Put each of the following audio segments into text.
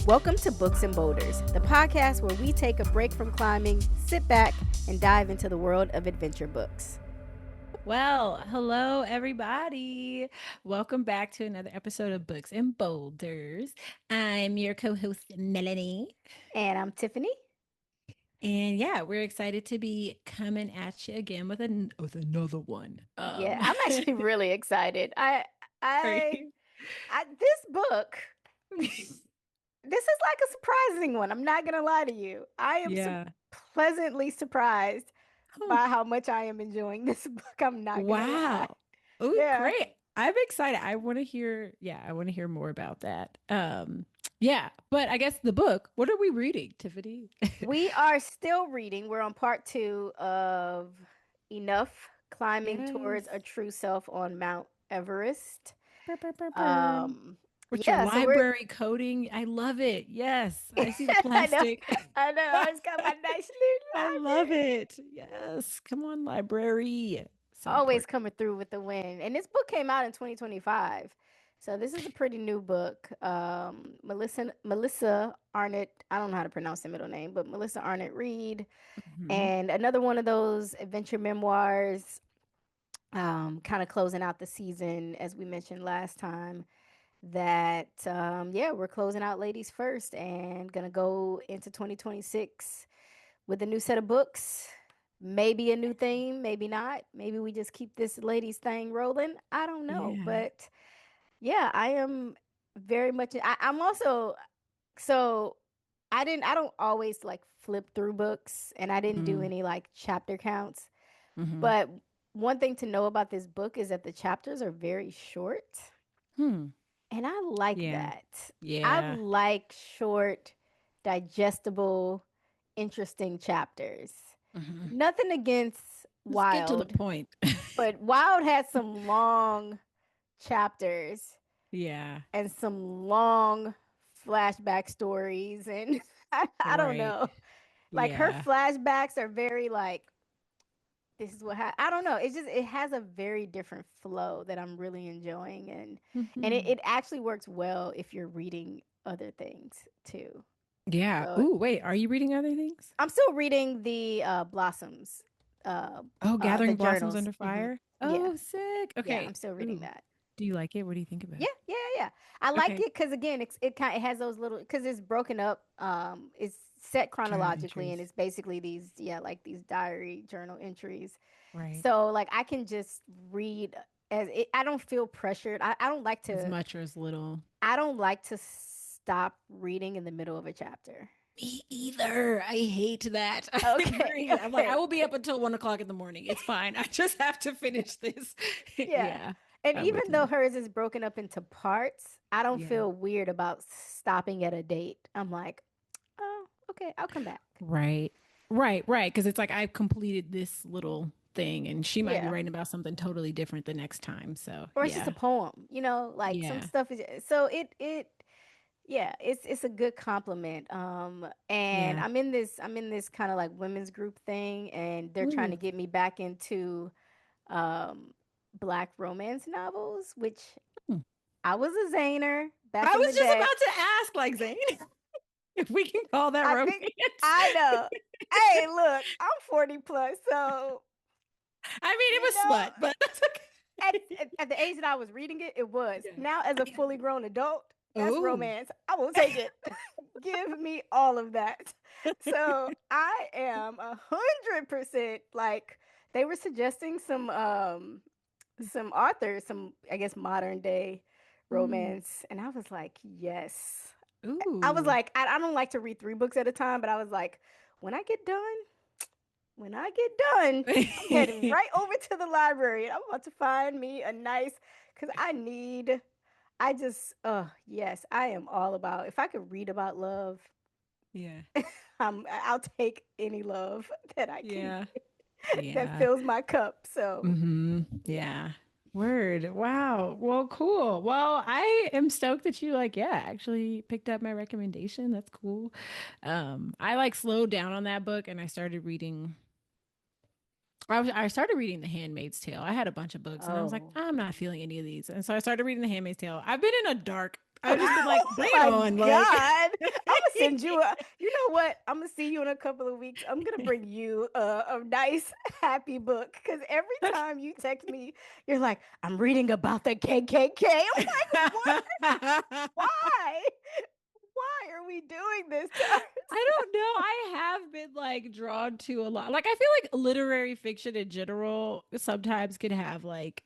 Welcome to Books and Boulders, the podcast where we take a break from climbing, sit back, and dive into the world of adventure books. Well, hello everybody. Welcome back to another episode of Books and Boulders. I'm your co-host Melanie. And I'm Tiffany. And yeah, we're excited to be coming at you again with another one. Yeah, I'm actually really excited. I, Right. this book, this is like a surprising one. I'm not gonna lie to you. I am Yeah. pleasantly surprised Oh, by how much I am enjoying this book. I'm not gonna lie. wow. Oh, Yeah. great. I'm excited. I want to hear more about that. Yeah, but I guess the book, what are we reading, Tiffany? We are still reading. We're on part 2 of Enough Climbing Yes. Towards a True Self on Mount Everest. Burr, burr, burr, burr. Um, With your yeah, so we're library coding. I love it. Yes. I see the I know, plastic. I know. I just got my nice new I love library. it. Yes. Come on, library. So Always important. coming through with the win. And this book came out in 2025. So this is a pretty new book. Melissa Arnot, I don't know how to pronounce the middle name, but Melissa Arnot Reid, Mhm. and another one of those adventure memoirs, kind of closing out the season, as we mentioned last time. That yeah, we're closing out ladies first and gonna go into 2026 with a new set of books. Maybe a new theme, maybe not. Maybe we just keep this ladies thing rolling. I don't know, Yeah. but yeah, I am very much. I'm also so I don't always like flip through books, and I didn't do Mm. any like chapter counts. Hmm. But one thing to know about this book is that the chapters are very short, Hmm. and I like Yeah. that. I Yeah. like short, digestible, interesting chapters. Hmm. Nothing against Let's get to the Wild, point. but Wild had some long chapters Yeah. and some long flashback stories, and I don't Right. know. Like her Yeah. flashbacks are very like this is what I don't know. It's just it has a very different flow that I'm really enjoying, and it, Hmm. it actually works well if you're reading other things too. Yeah. So Ooh, wait. Are you reading other things? I'm still reading the Blossoms, Oh, the Gathering Blossoms journals. Under Fire. Yeah, Oh, sick. yeah, Okay. I'm still reading Ooh. that. Do you like it? What do you think about Yeah, it? yeah, yeah. I like Okay. it because again, it has those little because it's broken up. It's set Journal chronologically, entries. and it's basically these like these diary journal entries. Right. So like I can just read as it. I don't feel pressured. I don't like As to. much or as little. I don't like to stop reading in the middle of a chapter. Me either. I hate that. I Okay, agree. I'm like, I okay, will be up until 1 o'clock in the morning. It's fine. I just have to finish this. yeah. Yeah, And I'm even with though you. hers is broken up into parts, I don't Yeah. feel weird about stopping at a date. I'm like, oh, okay, I'll come back. Right. Right. Because it's like I've completed this little thing and she might be Yeah. writing about something totally different the next time. So, Or it's just a yeah. poem, like some Yeah. stuff is so it yeah, it's a good compliment. And Yeah. I'm in this kind of like women's group thing, and they're trying to Ooh. get me back into um black romance novels, which Hmm. I was a Zaner back I in was the just day. about to ask, like, Zane, if we can call that I romance. think I know. Hey, look, I'm 40 plus, so I mean, it you was know, smut, but that's okay. at the age that I was reading it, it was. Yeah. Now, as a Yeah. fully grown adult, that's Oh. romance. I will take it. Give me all of that. So I am 100% like they were suggesting some authors, some I guess modern day Mm. romance, and I was like, yes. I was Ooh. like, I don't like to read 3 books at a time, but I was like, when I get done, when I get done, I'm heading right over to the library and I'm about to find me a nice, because I just, yes, I am all about, if I could read about love, Yeah. I'll take any love that I can Yeah. get that Yeah. fills my cup. So, yeah. Yeah. Word. Wow. Well, cool. Well, I am stoked that you like, yeah, actually picked up my recommendation. That's cool. I like slowed down on that book and I started reading The Handmaid's Tale. I had a bunch of books and I was like, Oh, I'm not feeling any of these. And so I started reading The Handmaid's Tale. I've been in a dark I've just been like, bring Oh it my on. Like, God. I'm gonna send you a, you know what? I'm gonna see you in a couple of weeks. I'm gonna bring you a nice, happy book because every time you text me, you're like, I'm reading about the KKK. I'm like, what? Why? Why are we doing this to I ourselves? don't know. I have been like drawn to a lot. Like I feel like literary fiction in general sometimes can have like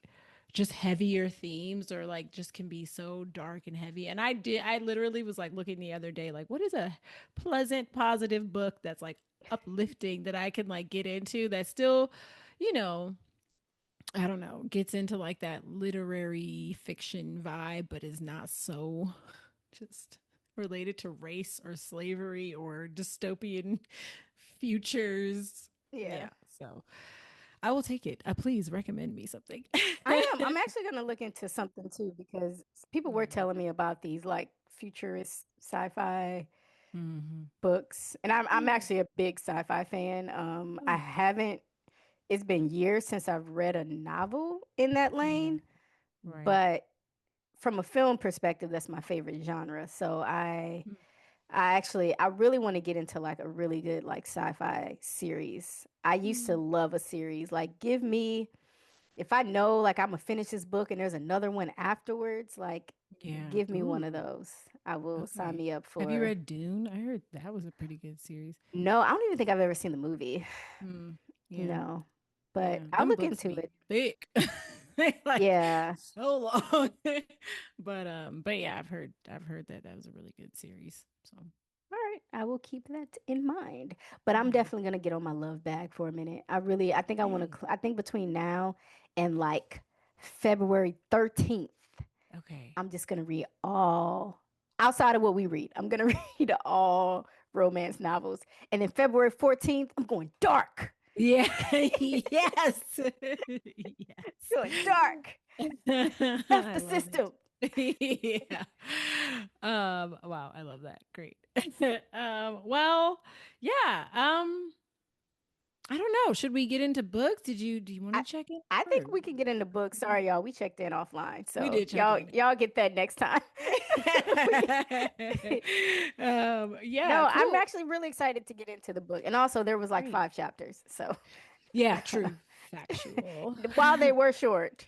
just heavier themes or like just can be so dark and heavy. And I literally was like looking the other day like what is a pleasant positive book that's like uplifting that I can like get into that still, you know, I don't know, gets into like that literary fiction vibe but is not so just related to race or slavery or dystopian futures. Yeah. Yeah, so I will take it. Please recommend me something. I am. I'm actually gonna look into something too because people were Mm, telling me about these like futurist sci-fi mhm. books, and I'm Yeah. actually a big sci-fi fan. I Oh, haven't. It's been years since I've read a novel in that yeah. lane, Right. but from a film perspective, that's my favorite genre. So Mm, I really want to get into like a really good like sci-fi series. I used to mm. love a series. Like give me if I know like I'm gonna finish this book and there's another one afterwards, like Yeah. give me one of Ooh. those. I will sign Okay. me up Have you for. read Dune? I heard that was a pretty good series. No, I don't even think I've ever seen the movie. Mm, yeah. No, but Yeah. I'll Them look books into be it. thick. They like Yeah. so long. But yeah, I've heard that that was a really good series. So All right, I will keep that in mind. But I'm yeah. definitely gonna get on my love bag for a minute. I think I want Hey. to. I think between now and like February 13th, Okay. I'm just gonna read all outside of what we read. I'm gonna read all romance novels, and then February 14th, I'm going dark. Yeah. Yes. Yes. Going dark. F I the love it. system. Yeah. Wow, I love that. Great. Well, yeah. I don't know. Should we get into books? Do you want to I check in I think we or can get in the book. Sorry, y'all. We checked in offline, we so did check in. y'all get that next time. Yeah, No, I'm cool. actually really excited to get into the book. And also, there was like Great. 5 chapters. So Yeah, true. Factual. while they were short,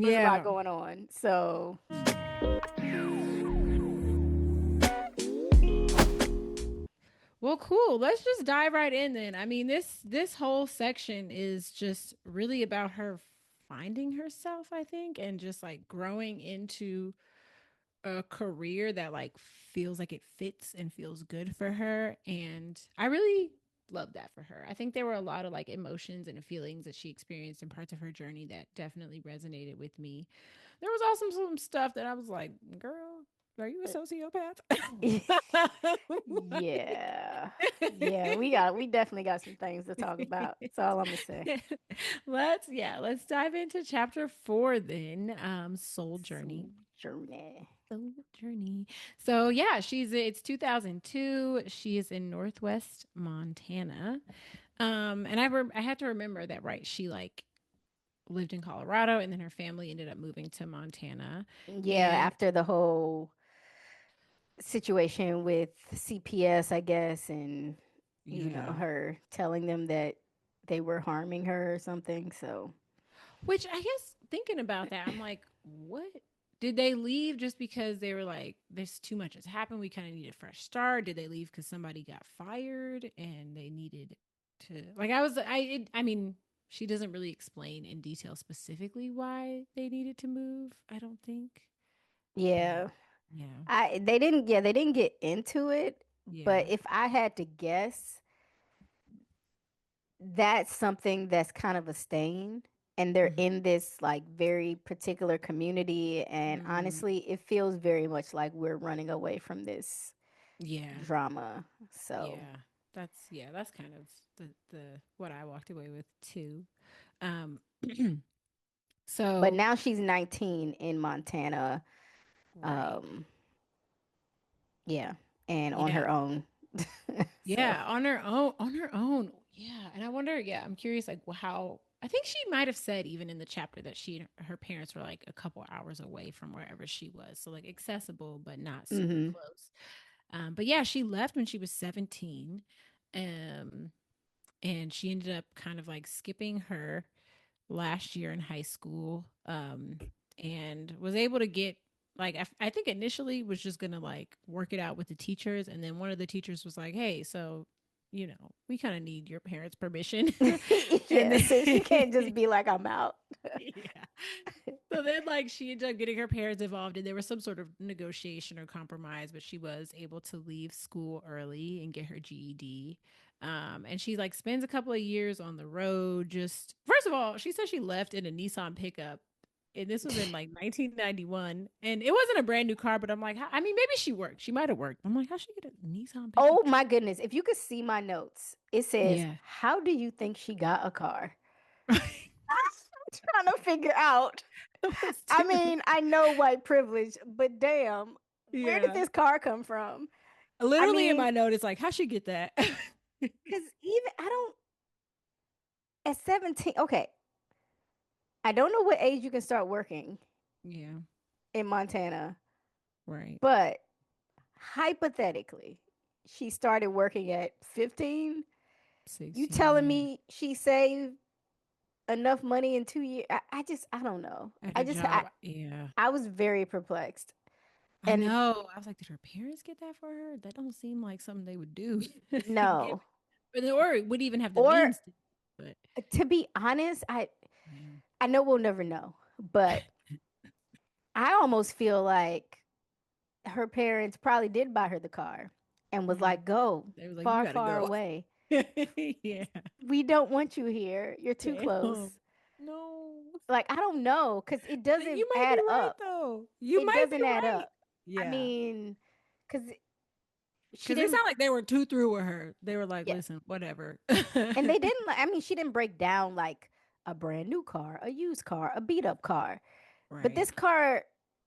there was a lot Yeah. going on. So, Well, cool. Let's just dive right in then. I mean, this whole section is just really about her finding herself, I think, and just like growing into a career that like feels like it fits and feels good for her. And I really love that for her. I think there were a lot of like emotions and feelings that she experienced in parts of her journey that definitely resonated with me. There was also some stuff that I was like, girl, are you a sociopath? yeah. Yeah, we definitely got some things to talk about. That's all I'm gonna say. Let's dive into chapter 4 then. Soul Journey. Soul journey. Soul Journey. So yeah, it's 2002. She is in Northwest Montana. And I had to remember that, right? She like lived in Colorado and then her family ended up moving to Montana. Yeah, And after the whole situation with CPS, I guess, and yeah, her telling them that they were harming her or something. So, which I guess thinking about that, I'm like, what? Did they leave just because they were like, there's too much has happened? We kind of need a fresh start. Did they leave because somebody got fired and they needed to, like, I mean, she doesn't really explain in detail specifically why they needed to move, I don't think. But yeah. yeah, They didn't get into it, but yeah. if I had to guess, that's something that's kind of a stain and they're Hmm. in this like very particular community and Mm, honestly, it feels very much like we're running away from this yeah. drama. So, That's kind of the what I walked away with too. Um, but so now she's 19 in Montana. right. Um, yeah, and on Yeah. her own. So, Yeah, on her own, on her own. Yeah, and I wonder, yeah, I'm curious like how I think she might have said even in the chapter that her parents were like a couple hours away from wherever she was, so like accessible but not super Mm-hmm. close. But yeah, she left when she was 17, um, and she ended up kind of like skipping her last year in high school, and was able to get like I think initially was just gonna like work it out with the teachers, and then one of the teachers was like, "Hey, so we kind of need your parents' permission," and Yeah, then so she can't just be like, I'm out. yeah. So then, like, she ended up getting her parents involved, and there was some sort of negotiation or compromise, but she was able to leave school early and get her GED. And she like spends a couple of years on the road. Just first of all, she said she left in a Nissan pickup, and this was in like 1991, and it wasn't a brand new car. But I'm like, I mean, maybe she worked. She might have worked. I'm like, how she get a Nissan pickup Oh truck? my goodness. If you could see my notes, it says, Yeah. how do you think she got a car? I'm trying to figure out. Us I too. mean, I know white privilege, but damn, where did Yeah. this car come from? I Literally in mean, my note, it's like, how she get that? because even I don't, at 17, okay, I don't know what age you can start working Yeah. in Montana, Right. but hypothetically, she started working at 15. You 16, telling yeah. me she saved enough money in 2 years? I don't know. At a job. Yeah. I was very perplexed. I And know. I was like, did her parents get that for her? That don't seem like something they would do. Give, no, or would even have the or means to, but to be honest, yeah. I know we'll never know, but I almost feel like her parents probably did buy her the car and was Mm. like, go They was like, you far, gotta far go. away. Yeah. We don't want you here. You're too Damn. close. No. Like, I don't know, because it doesn't You might be add right up. though. You It might be doesn't add right. up. I Yeah. mean, because she Because it didn't, sounded like they were too through with her. They were like, yeah. listen, whatever. And they didn't, I mean, she didn't break down like a brand new car, a used car, a beat up car. But Right. this car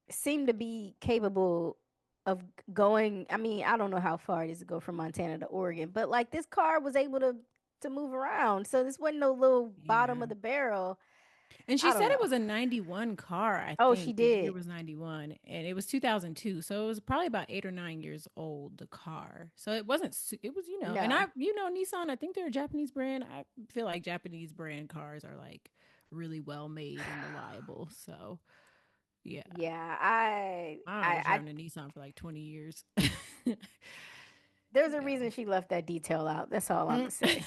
seemed to be capable of going. I mean, I don't know how far it is to go from Montana to Oregon, but like this car was able to move around. So this wasn't no little bottom Yeah. of the barrel. And she I said don't it know. was a 91 car, I Oh, she think. The year did. was 91 and it was 2002. So it was probably about 8 or 9 years old, the car. So it wasn't, it was, and No. Nissan, I think they're a Japanese brand. I feel like Japanese brand cars are like really well made and reliable. So yeah, Yeah, I was I driving a Nissan for like 20 years. there's a Yeah. reason she left that detail out. That's all I'm Mm. gonna say.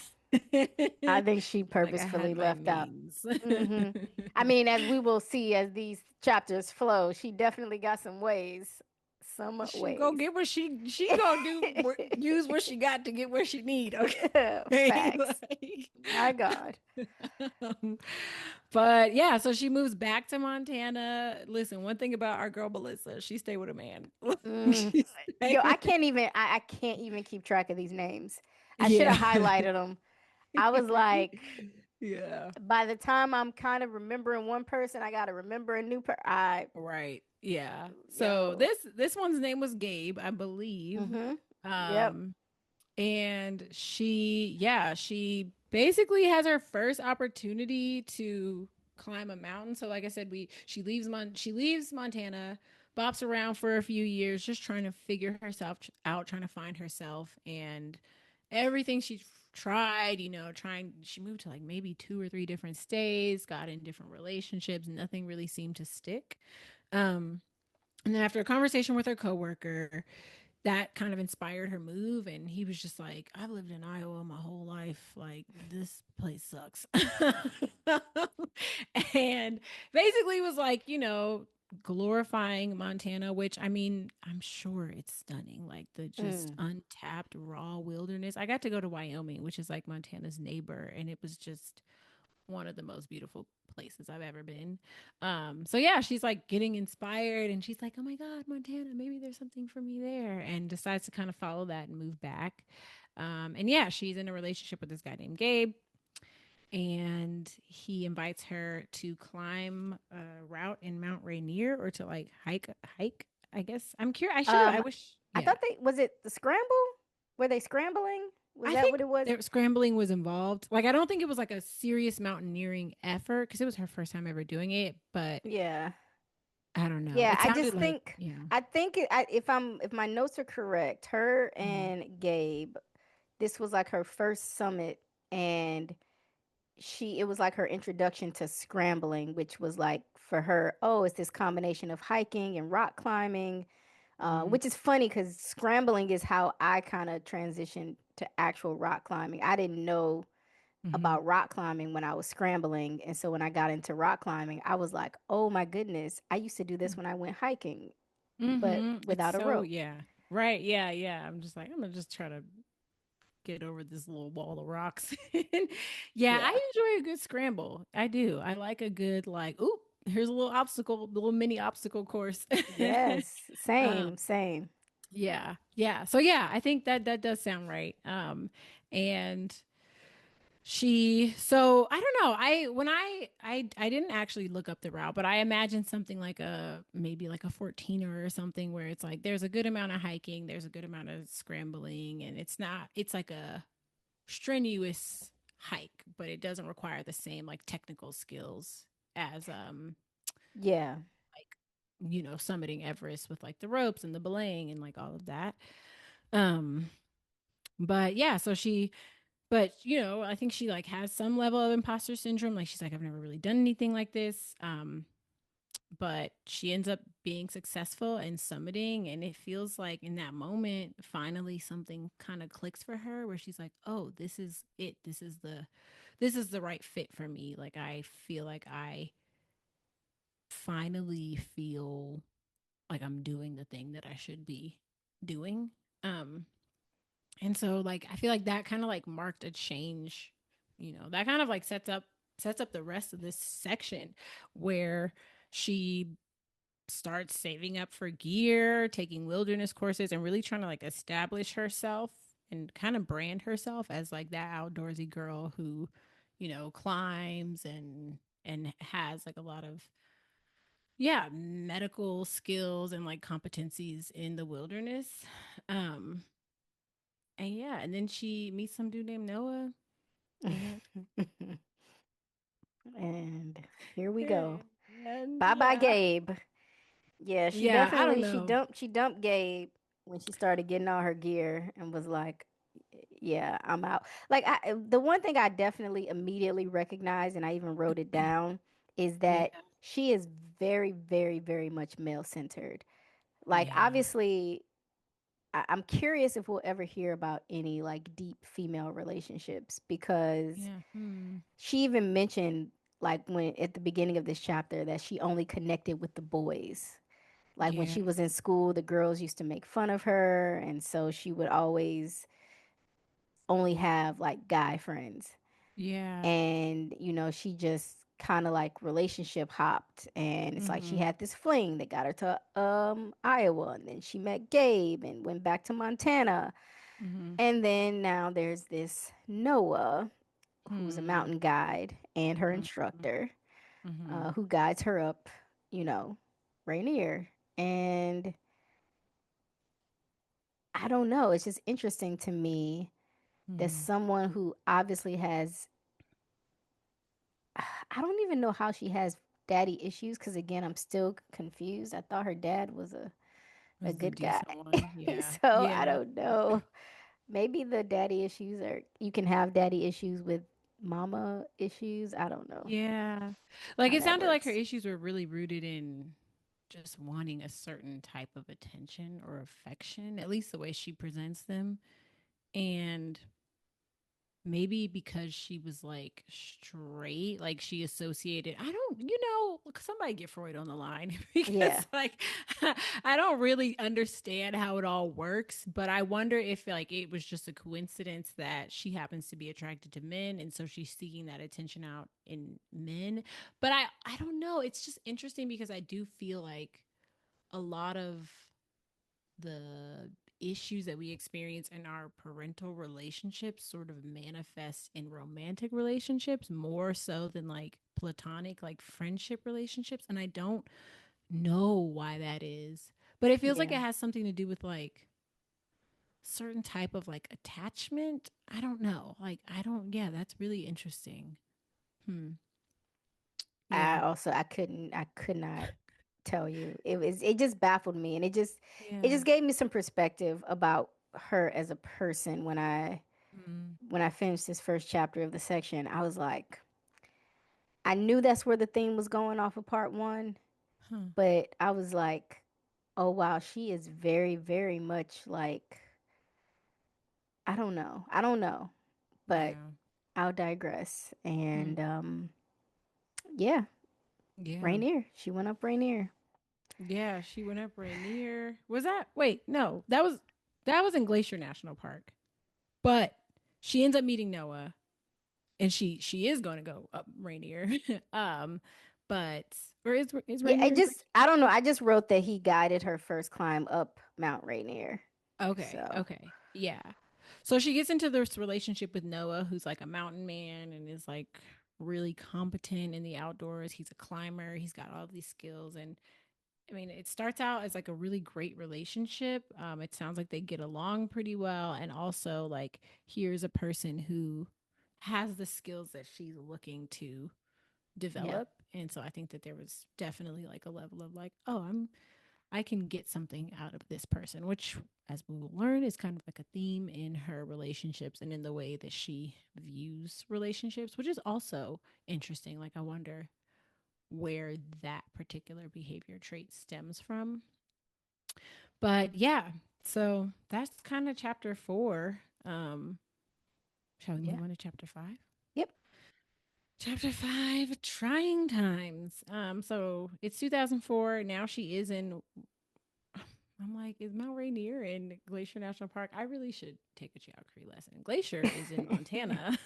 I think she Like I purposefully had my left out. means. I mean, as we will see as these chapters flow, she definitely got some ways. Some She go ways. get what she gonna use what she got to get where she need. Okay, Facts. My God. um, but yeah, so she moves back to Montana. Listen, one thing about our girl Melissa, she stayed with a man. Mm. She Yo, stayed with, I can't even keep track of these names. I should yeah, have highlighted them. I was like, yeah. by the time I'm kind of remembering one person, I gotta remember a new Right. Yeah. So yo. this one's name was Gabe, I believe. Mm-hmm. Yep. Um and she basically has her first opportunity to climb a mountain. So like I said, we she leaves Montana, bops around for a few years just trying to figure herself out, trying to find herself, and everything she tried, trying she moved to like maybe two or three different states, got in different relationships, nothing really seemed to stick. Um and then after a conversation with her coworker, that kind of inspired her move, and he was just like, I've lived in Iowa my whole life, like this place sucks. And basically was like, glorifying Montana, which I mean, I'm sure it's stunning, like the just Mm. untapped raw wilderness. I got to go to Wyoming, which is like Montana's neighbor, and it was just one of the most beautiful places I've ever been. So yeah, she's like getting inspired, and she's like, oh my God, Montana, maybe there's something for me there, and decides to kind of follow that and move back. And yeah, she's in a relationship with this guy named Gabe, and he invites her to climb a route in Mount Rainier, or to like hike. I guess I'm curious. I Um, wish, I yeah. thought was it the scramble? Were they scrambling? Was I that what think it was? there scrambling was involved. Like I don't think it was like a serious mountaineering effort because it was her first time ever doing it, but Yeah. I don't know. Yeah, It I sounded just like, think yeah. if my notes are correct, her Mhm. and Gabe, this was like her first summit, and it was like her introduction to scrambling, which was like for her, oh, it's this combination of hiking and rock climbing, Mhm. which is funny because scrambling is how I kind of transitioned to actual rock climbing. I didn't know Mhm. about rock climbing when I was scrambling. And so when I got into rock climbing, I was like, oh my goodness, I used to do this when I went hiking, but It's without a so, rope. yeah. Right. Yeah, yeah. I'm just like I'm gonna just try to get over this little wall of rocks. Yeah, Yeah. I enjoy a good scramble. I do. I like a good like, oop, here's a little obstacle, the little mini obstacle course. Yes. um, Same, same. yeah, yeah. So yeah, I think that that does sound right. And so I don't know. I didn't actually look up the route, but I imagine something like a maybe like a 14er or something where it's like there's a good amount of hiking, there's a good amount of scrambling, and it's like a strenuous hike, but it doesn't require the same like technical skills as Yeah. like summiting Everest with like the ropes and the belaying and like all of that. Um but yeah, but I think she like has some level of imposter syndrome. Like she's like, I've never really done anything like this. But she ends up being successful and summiting, and it feels like in that moment finally something kind of clicks for her where she's like, oh, this is it, this is the right fit for me. Like I feel like I finally feel like I'm doing the thing that I should be doing. um and so like I feel like that kind of like marked a change. That kind of like sets up the rest of this section where she starts saving up for gear, taking wilderness courses, and really trying to like establish herself and kind of brand herself as like that outdoorsy girl who, climbs and has like a lot of medical skills and like competencies in the wilderness. Um and yeah, and then she meets some dude named Noah and And here we go. and Bye bye, yeah. Gabe. Yeah, Yeah, I don't she know. dumped Gabe when she started getting all her gear and was like, yeah, I'm out. Like the one thing I definitely immediately recognized, and I even wrote it down, is Yeah. that she is very, very, very much male centered. Like Yeah. obviously, I'm curious if we'll ever hear about any like deep female relationships because Yeah. Hmm. she even mentioned like when at the beginning of this chapter that she only connected with the boys. Like when Yeah. she was in school, the girls used to make fun of her, and so she would always only have like guy friends. Yeah. And she just kind of like relationship hopped, and it's like she Mhm. had this fling that got her to Iowa, and then she met Gabe and went back to Montana. Mhm. And then now there's this Noah who's a Hmm. mountain guide and her Mhm. instructor, Mhm. who guides her up, you know, Rainier. And I don't know, it's just interesting to me that Mhm. someone who obviously has, I don't even know how she has daddy issues because again, I'm still confused. I thought her dad was a Was the good guy. decent one? Yeah. So I Yeah. don't know. Maybe the daddy issues are, you can have daddy issues with mama issues. I don't know Yeah. Like how it that sounded like her works. issues were really rooted in just wanting a certain type of attention or affection, at least the way she presents them. And maybe because she was like straight, like she associated, I don't, somebody get Freud on the line Yeah. because like I don't really understand how it all works, but I wonder if like it was just a coincidence that she happens to be attracted to men and so she's seeking that attention out in men. But I don't know, it's just interesting because I do feel like a lot of the issues that we experience in our parental relationships sort of manifest in romantic relationships more so than like platonic like friendship relationships, and I don't know why that is, but it feels like Yeah. it has something to do with like certain type of like attachment. I don't know. Like I don't yeah, that's really interesting. Hmm. Yeah. I could not tell you. It just baffled me, and it Yeah. just gave me some perspective about her as a person Mm. when I finished this first chapter of the section. I was like, I knew that's where the theme was going off of part 1, Huh. but I was like, oh wow, she is very, very much like, I don't know. I don't know, but Yeah. I'll digress. Hmm. And yeah, Yeah. Rainier. She went up Rainier. Yeah, she went up Rainier. Was that? Wait, no. That was in Glacier National Park. But she ends up meeting Noah and she is going to go up Rainier. um but or is Yeah, Rainier in Glacier? I don't know. I just wrote that he guided her first climb up Mount Rainier. Okay, So, okay. Yeah. So she gets into this relationship with Noah, who's like a mountain man and is like really competent in the outdoors. He's a climber. He's got all these skills. And I mean, it starts out as like a really great relationship. It sounds like they get along pretty well. And also, like, here's a person who has the skills that she's looking to yeah. develop. And so I think that there was definitely like a level of like, oh, I can get something out of this person, which, as we will learn, is kind of like a theme in her relationships and in the way that she views relationships, which is also interesting. Like, I wonder where that particular behavior trait stems from. But yeah, so that's kind of chapter 4. Shall we Yeah. move on to chapter 5? Yep. Chapter 5, trying times. So it's 2004. Now she is in, I'm like, is Mount Rainier in Glacier National Park? I really should take a geography lesson. Glacier is in Montana.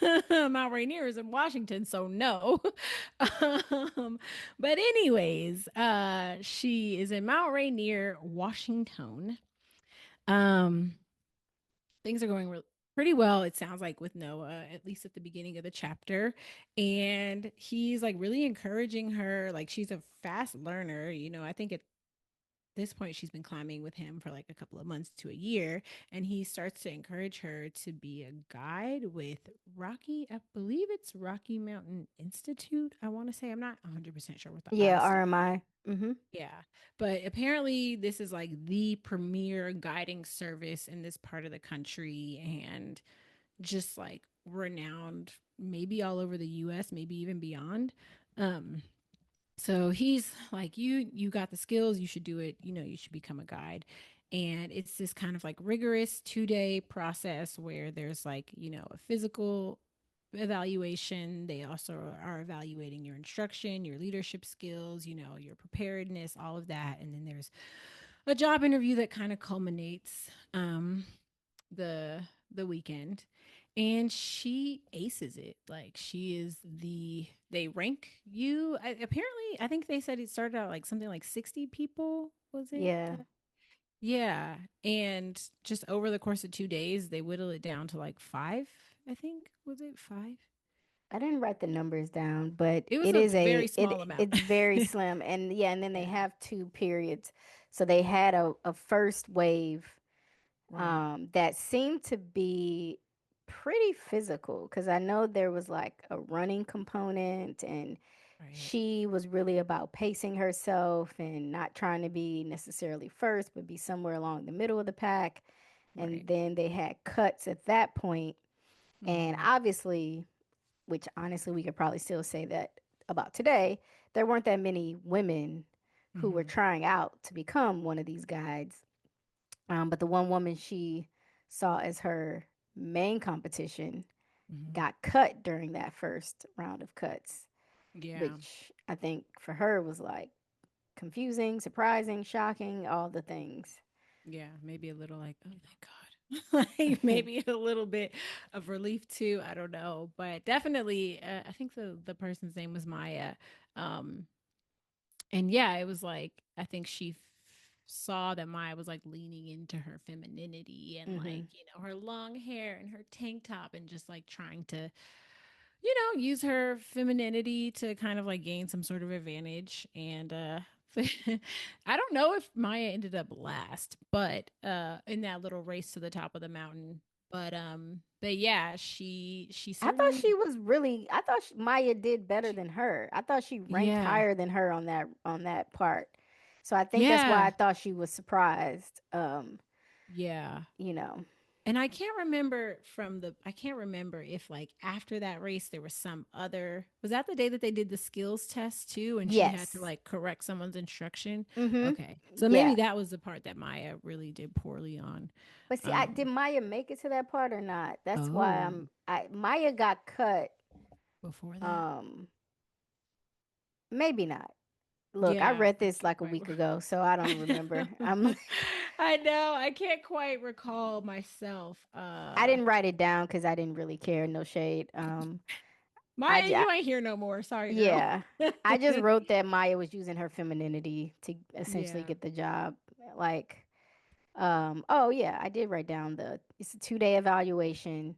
Mount Rainier is in Washington, so no. But anyways, she is in Mount Rainier, Washington. Um, things are going pretty well, it sounds like, with Noah, at least at the beginning of the chapter. And he's like really encouraging her. Like, she's a fast learner. I think at this point she's been climbing with him for like a couple of months to a year, and he starts to encourage her to be a guide with I believe it's Rocky Mountain Institute. I want to say, I'm not 100% sure what the Yeah, I stand. RMI. Mm-hmm. Yeah. But apparently this is like the premier guiding service in this part of the country, and just like renowned maybe all over the US, maybe even beyond. Um so he's like, you got the skills, you should do it, you should become a guide. And it's this kind of like rigorous 2-day process where there's like, a physical evaluation. They also are evaluating your instruction, your leadership skills, your preparedness, all of that. And then there's a job interview that kind of culminates the the weekend, and she aces it. Like, she is they rank you. Apparently, I think they said it started out like something like 60 people, was it Yeah. that? Yeah. And just over the course of 2 days they whittle it down to like 5. I think, was it 5? I didn't write the numbers down, but It was a very small amount. it's very slim. And yeah, and then they Yeah. have 2 periods. So they had a first wave Right. that seemed to be pretty physical, because I know there was like a running component, and Right. she was really about pacing herself and not trying to be necessarily first, but be somewhere along the middle of the pack. And Right. then they had cuts at that point. And Mhm. obviously, which honestly we could probably still say that about today, there weren't that many women who were Mhm. trying out to become one of these guides. But the one woman she saw as her main competition Mhm. got cut during that first round of cuts, Yeah. which I think for her was like confusing, surprising, shocking, all the things. Yeah, maybe a little like, oh my God. Like, maybe a little bit of relief too. I don't know. But definitely, I think the person's name was Maya. Um, and yeah, it was like, I think she saw that Maya was like leaning into her femininity and like, Hmm. her long hair and her tank top, and just like trying to, use her femininity to kind of like gain some sort of advantage. And I don't know if Maya ended up last, but in that little race to the top of the mountain. But yeah, she I thought certainly she was really. I thought Maya did better she than her. I thought she ranked yeah. higher than her on that part. So I think that's why I Yeah. thought she was surprised. Yeah. You know. And I can't remember if like after that race there was some other was that the day that they did the skills test too and she had to Yes. like correct someone's instruction? Mm-hmm. Okay. So maybe Yeah. that was the part that Maya really did poorly on. But see, I did Um Maya make it to that part or not? That's why oh, Maya got cut. before that? Um, Maybe not. Look, I Yeah, read I this can't like a quite week ago, so I don't remember. I know. I can't quite recall myself. I didn't write it down because I didn't really care. No shade. I, Maya, j- you ain't here no more. Sorry, girl. Yeah, I just wrote that Maya was using her femininity to essentially Yeah, get the job. Like, oh yeah, I did write down it's a 2-day evaluation,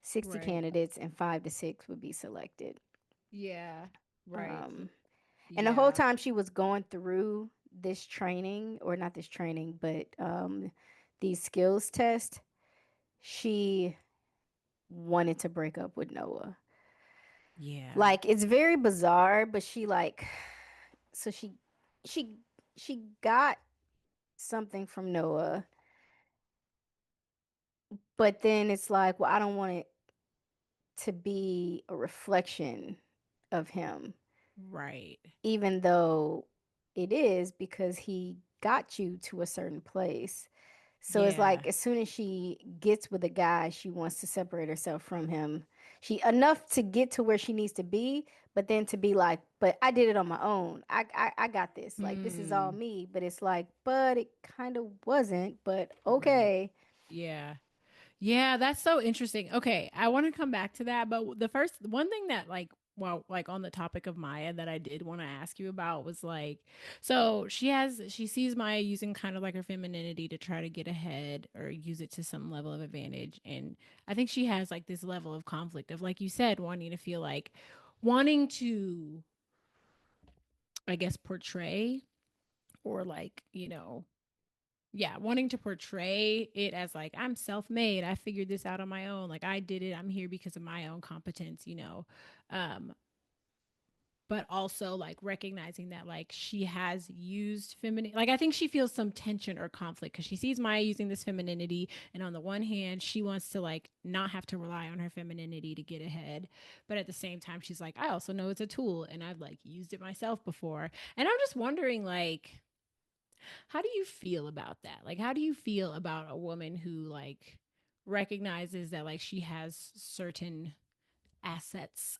60 right. candidates, and 5 to 6 would be selected. Yeah, right. Um, and the whole Yeah, time she was going through this training, or not this training, but these skills tests, she wanted to break up with Noah. yeah, Like it's very bizarre, but she like so she she got something from Noah, but then it's like, well, I don't want it to be a reflection of him, right. even though it is because he got you to a certain place. So it's Yeah. like as soon as she gets with a guy, she wants to separate herself from him. She enough to get to where she needs to be, but then to be like, but I did it on my own. I got this. Like this is all Mm, me. But it's like, but it kind of wasn't. But right. okay. Yeah. Yeah, that's so interesting. Okay, I want to come back to that, but the first one thing that well, like on the topic of Maya that I did want to ask you about was like so she sees Maya using kind of like her femininity to try to get ahead or use it to some level of advantage and I think she has like this level of conflict of like you said wanting to feel like wanting to I guess portray or like, yeah, wanting to portray it as like I'm self-made, I figured this out on my own, like I did it, I'm here because of my own competence. um but also like recognizing that like she has used feminine, like I think she feels some tension or conflict because she sees Maya using this femininity and on the one hand she wants to like not have to rely on her femininity to get ahead, but at the same time she's like I also know it's a tool and I've like used it myself before, and I'm just wondering like how do you feel about that? Like, how do you feel about a woman who like recognizes that like she has certain assets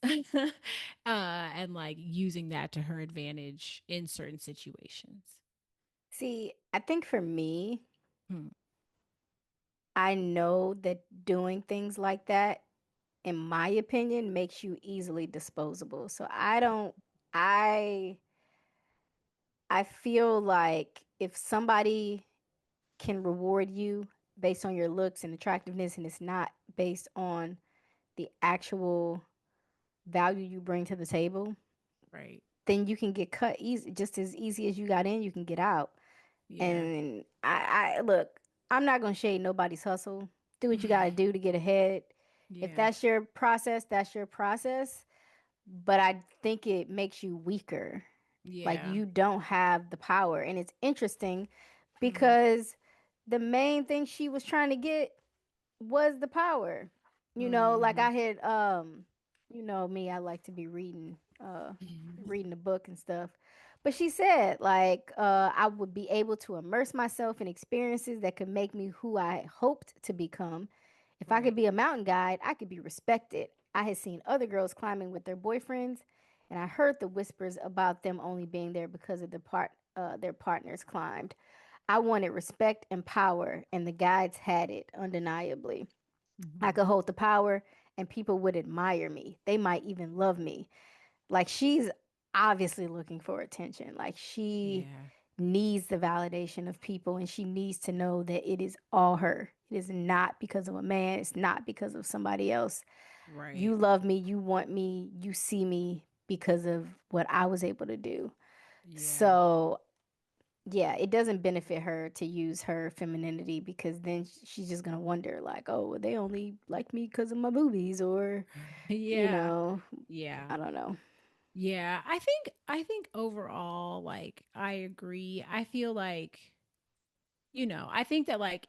and like using that to her advantage in certain situations? See, I think for me, Hmm. I know that doing things like that, in my opinion, makes you easily disposable. So I I feel like if somebody can reward you based on your looks and attractiveness and it's not based on the actual value you bring to the table, Right. then you can get cut easy, just as easy as you got in, you can get out. Yeah. And I look, I'm not gonna shade nobody's hustle. Do what you gotta do to get ahead. If Yeah. that's your process, that's your process. But I think it makes you weaker. Like Yeah. you don't have the power. And it's interesting Hmm. because the main thing she was trying to get was the power. Like Hmm. I had me, I like to be reading a book and stuff. But she said like I would be able to immerse myself in experiences that could make me who I hoped to become. If I could Right. be a mountain guide, I could be respected. I had seen other girls climbing with their boyfriends, and I heard the whispers about them only being there because of their partners climbed. I wanted respect and power, and the guides had it undeniably. I Hmm. could hold the power, and people would admire me. They might even love me. Like she's obviously looking for attention. Like she Yeah. needs the validation of people, and she needs to know that it is all her. It is not because of a man, it's not because of somebody else. You Right. love me, you want me, you see me because of what I was able to do. Yeah. So Yeah, it doesn't benefit her to use her femininity because then she's just gonna wonder like, oh, well, they only like me because of my boobies, or you Yeah. know, Yeah. I don't know. Yeah. I think overall, like, I agree. I feel like, I think that, like,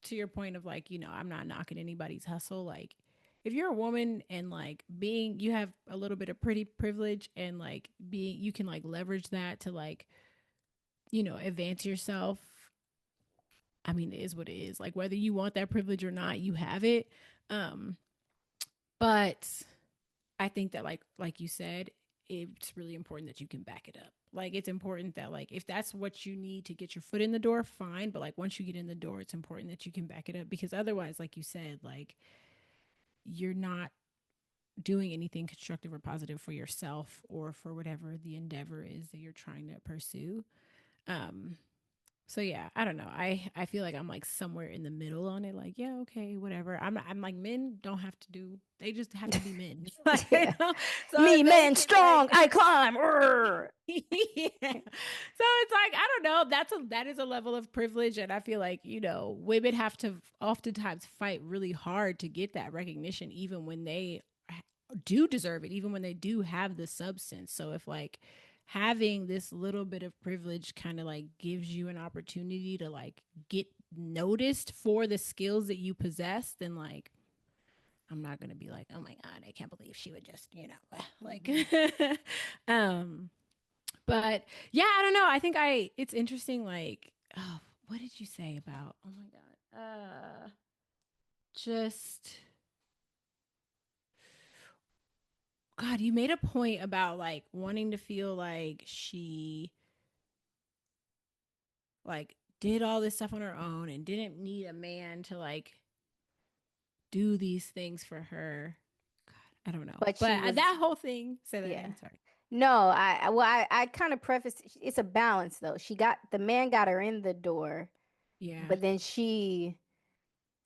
to your point of, like, I'm not knocking anybody's hustle. Like, if you're a woman and, like, you have a little bit of pretty privilege, and, like, you can, like, leverage that to, like, advance yourself. I mean, it is what it is. Like, whether you want that privilege or not, you have it. Um, but I think that, like you said, it's really important that you can back it up. Like, it's important that, like, if that's what you need to get your foot in the door, fine. But, like, once you get in the door, it's important that you can back it up, because otherwise, like you said, like, you're not doing anything constructive or positive for yourself or for whatever the endeavor is that you're trying to pursue. Um, So yeah, I don't know. I feel like I'm, like, somewhere in the middle on it. Like, yeah, okay, whatever. I'm like, men don't have to do. They just have to be men. Like, Yeah, so me if they man can, like, strong, I climb. Urgh. yeah. So it's like, I don't know. That is a level of privilege, and I feel like, women have to oftentimes fight really hard to get that recognition, even when they do deserve it, even when they do have the substance. So if, like, having this little bit of privilege kind of, like, gives you an opportunity to, like, get noticed for the skills that you possess, then, like, I'm not gonna be like, oh my god, I can't believe she would just, like, um, but yeah, I don't know. I think it's interesting. Like, oh, what did you say about? Oh my god, just God, you made a point about, like, wanting to feel like she, like, did all this stuff on her own and didn't need a man to, like, do these things for her. God, I don't know, But she but was, that whole thing. Say that yeah. again. Sorry. No, I kind of prefaced it's a balance though. She got the man got her in the door, Yeah. but then she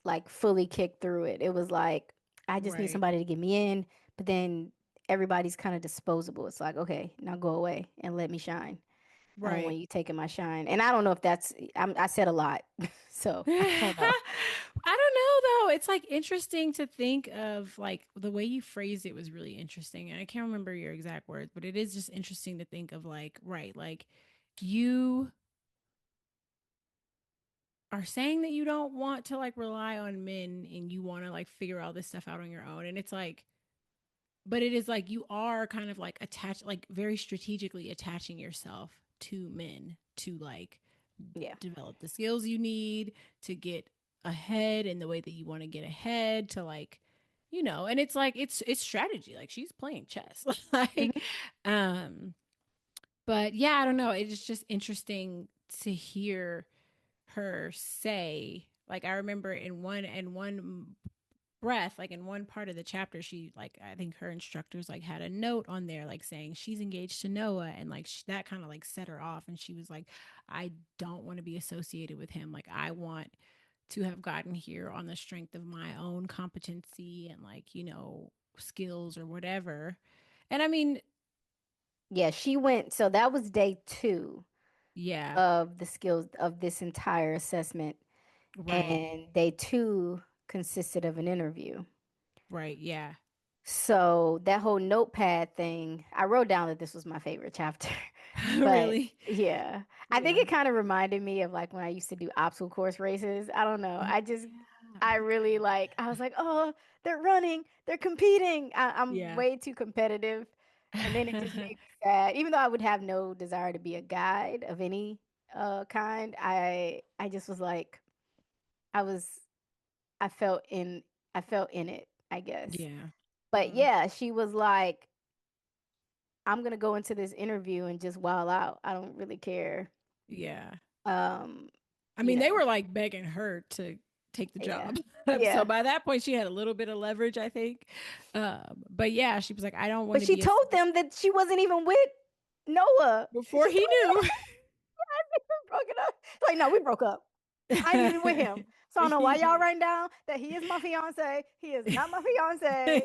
like fully kicked through it. It was like I just need Right. somebody to get me in, but then everybody's kind of disposable. It's like, okay, now go away and let me shine. I don't want Right. you taking my shine. And I don't know if I said a lot, so I don't know. I don't know though. It's, like, interesting to think of, like, the way you phrased it was really interesting. And I can't remember your exact words, but it is just interesting to think of, like, right, like, you are saying that you don't want to, like, rely on men, and you want to, like, figure all this stuff out on your own. And it's like, but it is like you are kind of, like, attached, like, very strategically attaching yourself to men to, like, Yeah. develop the skills you need to get ahead in the way that you want to get ahead, to, like, and it's like, it's strategy. Like, she's playing chess. Like, Hmm. um but yeah, I don't know, it's just interesting to hear her say, like, I remember in one breath, like, in one part of the chapter, she, like, I think her instructors, like, had a note on there, like, saying she's engaged to Noah, and, like, that kind of, like, set her off, and she was like, I don't want to be associated with him. Like, I want to have gotten here on the strength of my own competency and, like, skills or whatever. And I mean, Yeah, she went. So that was day two yeah, of the skills of this entire assessment, right, and day two consisted of an interview. right, yeah. So that whole notepad thing, I wrote down that this was my favorite chapter. But Really. yeah, I think Yeah. it kind of reminded me of like when I used to do obstacle course races. I don't know. Oh yeah. I really like, I was like, oh, they're running, they're competing. I'm Yeah. way too competitive. And then it just made me sad. Even though I would have no desire to be a guide of any kind, I just was like, I was, I felt in, I felt in it, I guess. Yeah. But Mm, yeah, she was like, I'm gonna go into this interview and just wild out. I don't really care. yeah. Um, I you mean, they know, were, like, begging her to take the yeah, job. So yeah. by that point, she had a little bit of leverage, I think. But yeah, she was like, I don't want But to she be told them that she wasn't even with Noah. before She he told knew. them we broke it up. Like, no, we broke up. I ain't even with him. So I don't know why y'all writing down that he is my fiance. He is not my fiance.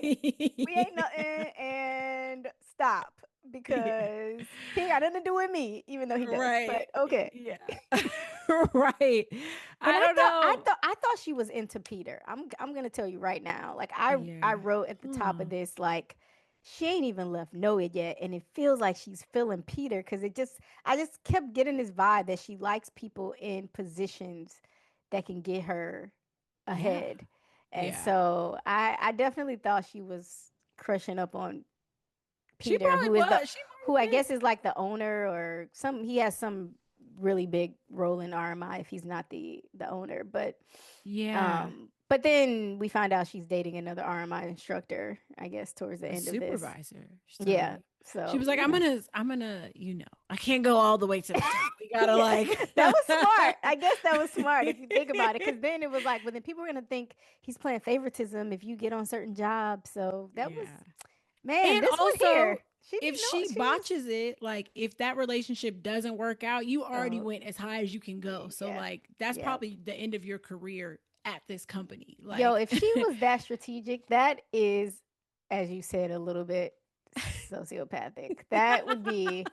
We ain't nothing. And stop. Yeah. because he ain't got nothing to do with me, even though he does. Right. But okay. Yeah. Right. And I don't know. I thought she was into Peter. I'm gonna tell you right now. Like I Yeah. wrote at the top of Hmm. this, like she ain't even left Noah yet, and it feels like she's feeling Peter because it just I just kept getting this vibe that she likes people in positions that can get her Yeah. ahead. And Yeah. so I definitely thought she was crushing up on She Peter, probably was. She who I might have guess is like the owner or some he has some really big role in RMI if he's not the owner. been. Yeah. But then we find out she's dating another RMI instructor, I guess, towards the A end of this. supervisor. Yeah. So she So, was like, I'm gonna, I can't go all the way to the top. We gotta yeah, like that was smart. I guess that was smart if you think about it. Because then it was like, well, then people were going to think he's playing favoritism if you get on certain jobs. So that was, Yeah. man, And this one also, here, she if didn't know she she was. botches it, like if that relationship doesn't work out, you already Oh, went as high as you can go. So yeah. like that's Yeah. probably the end of your career at this company. Yo, Like if she was that strategic, that is, as you said, a little bit sociopathic. That would be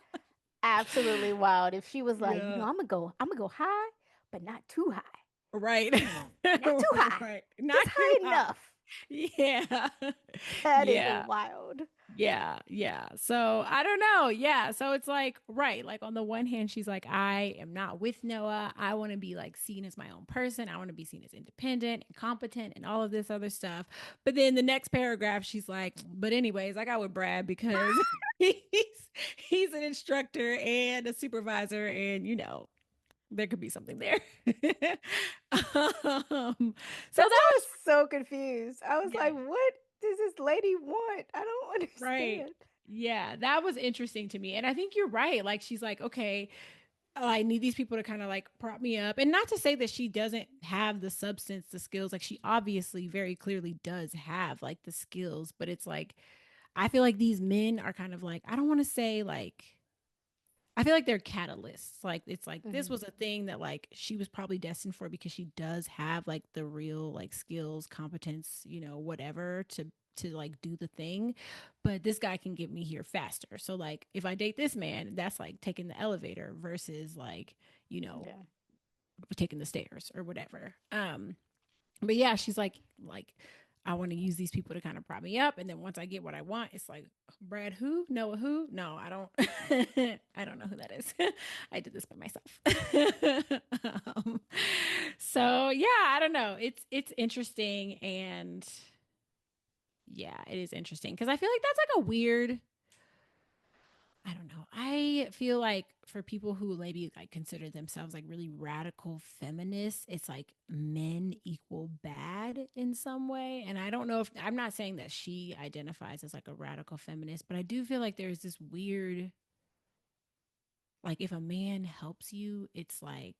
absolutely wild if she was like, yeah. I'm gonna go high, but not too high, Right. not too high, Right. Not just too high high. enough. Yeah. That is Yeah. wild. Yeah, yeah. So I don't know. Yeah. So it's like, right. Like on the one hand, she's like, I am not with Noah. I want to be like seen as my own person. I want to be seen as independent and competent and all of this other stuff. But then the next paragraph, she's like, but anyways, I got with Brad because he's he's an instructor and a supervisor, and there could be something there. So That's that why I was was so confused. I was yeah. like, what does this lady want? I don't Right. understand. Yeah, that was interesting to me. And I think you're right. Like she's like, okay, I need these people to kind of like prop me up. And not to say that she doesn't have the substance, the skills. Like she obviously very clearly does have like the skills, but it's like I feel like these men are kind of like, I don't want to say like I feel like they're catalysts. Like it's like this Hmm. was a thing that like she was probably destined for because she does have like the real like skills, competence, whatever to like do the thing. But this guy can get me here faster. So like if I date this man, that's like taking the elevator versus like, you know, Yeah. taking the stairs or whatever. But yeah, she's like I want to use these people to kind of prop me up, and then once I get what I want, it's like Brad who Noah who no I don't I don't know who that is. I did this by myself. um, so yeah, I don't know. It's interesting, and yeah, it is interesting because I feel like that's like a weird I don't know. I feel like for people who maybe like consider themselves like really radical feminists, it's like men equal bad in some way. And I don't know if I'm not saying that she identifies as like a radical feminist, but I do feel like there's this weird like if a man helps you, it's like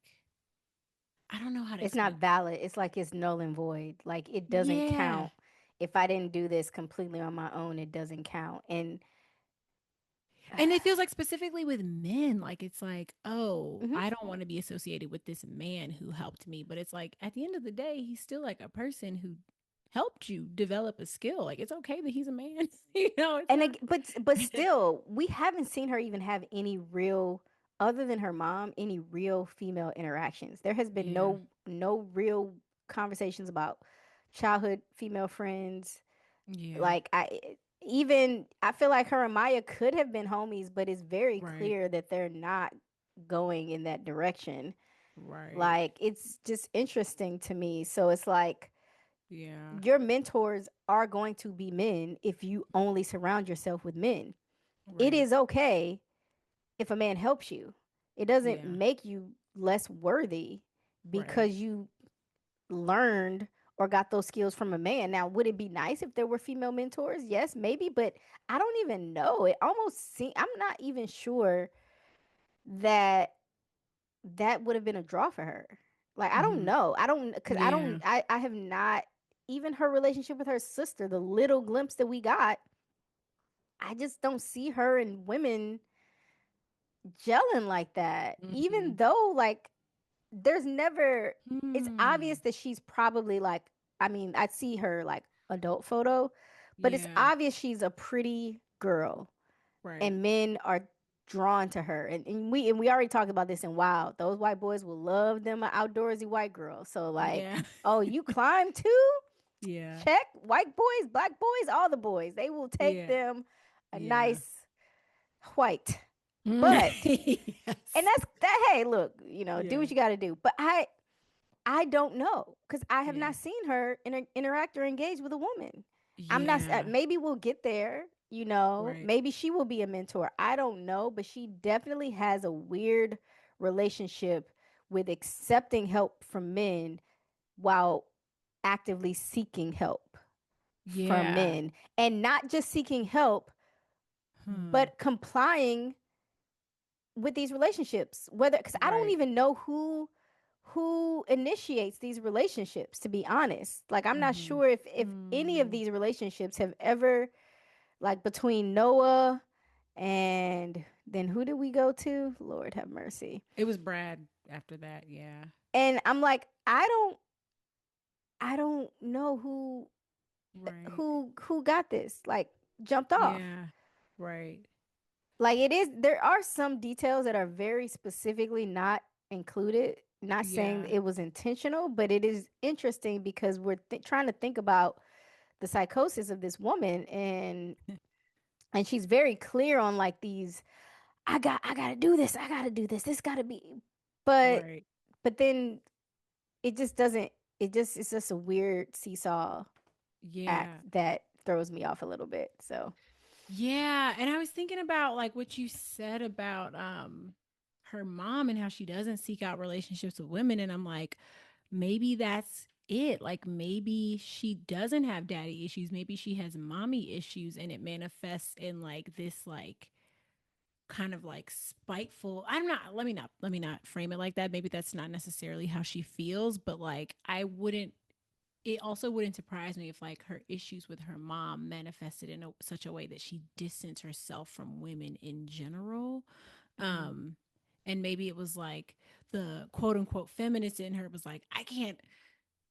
I don't know how to It's explain not it. valid. It's like it's null and void. Like it doesn't Yeah. count. If I didn't do this completely on my own, it doesn't count. And And it feels like specifically with men, like it's like, oh, mhm. I don't want to be associated with this man who helped me. But it's like at the end of the day, he's still like a person who helped you develop a skill. Like it's okay that he's a man. It's And not. but still, we haven't seen her even have any real, other than her mom, any real female interactions. There has been Yeah. no real conversations about childhood female friends. Yeah. Like I feel like her and Maya could have been homies, but it's very Right. clear that they're not going in that direction. Right. Like it's just interesting to me. So it's like Yeah. your mentors are going to be men if you only surround yourself with men. It Right. is okay if a man helps you. It doesn't Yeah. make you less worthy Right. because you learned or got those skills from a man. Now, would it be nice if there were female mentors? Yes, maybe, but I don't even know. It almost seems I'm not even sure that that would have been a draw for her. Like I don't Hmm. know. I don't because I Yeah. don't. I have not even her relationship with her sister. The little glimpse that we got, I just don't see her and women gelling like that. Hmm. Even though like there's never. It's Hmm. obvious that she's probably like. I mean, I see her like adult photo, but it's Yeah. obvious she's a pretty girl. Right. and men are drawn to her. And we already talked about this in Wild. Those white boys will love them an outdoorsy white girl. So like, Yeah. oh, you climb too? Yeah. Check. White boys, black boys, all the boys. They will take Yeah. them a Yeah. nice white. But and Yes. that's that. Hey, look, do Yeah. what you got to do. But I don't know because I have Yeah. not seen her interact or engage with a woman. I'm not. Yeah. Maybe we'll get there. Right. Maybe she will be a mentor. I don't know, but she definitely has a weird relationship with accepting help from men while actively seeking help from Yeah. men, and not just seeking help, Hmm. but complying with these relationships. Whether because I don't Right. even know who initiates these relationships, to be honest. Like, I'm not Mm-hmm. sure if any of Mm. these relationships have ever, like, between Noah and then who did we go to? Lord have mercy. It was Brad after that. Yeah. And I'm like, I don't know Right. who got this, like, jumped off. Yeah. Right. Like, it is, there are some details that are very specifically not included. Not saying Yeah. it was intentional, but it is interesting because we're trying to think about the psychosis of this woman, and she's very clear on, like, these, I gotta do this, I gotta do this gotta be, but Right. but then it just doesn't, it's just a weird seesaw act Yeah. that throws me off a little bit. So Yeah, and I was thinking about like what you said about her mom and how she doesn't seek out relationships with women, and I'm like, maybe that's it. Like maybe she doesn't have daddy issues, maybe she has mommy issues, and it manifests in like this like kind of like spiteful. I'm not let me not frame it like that. Maybe that's not necessarily how she feels, but like I wouldn't, it also wouldn't surprise me if like her issues with her mom manifested in such a way that she distanced herself from women in general. mhm. um and maybe it was like the quote unquote feminist in her was like, I can't,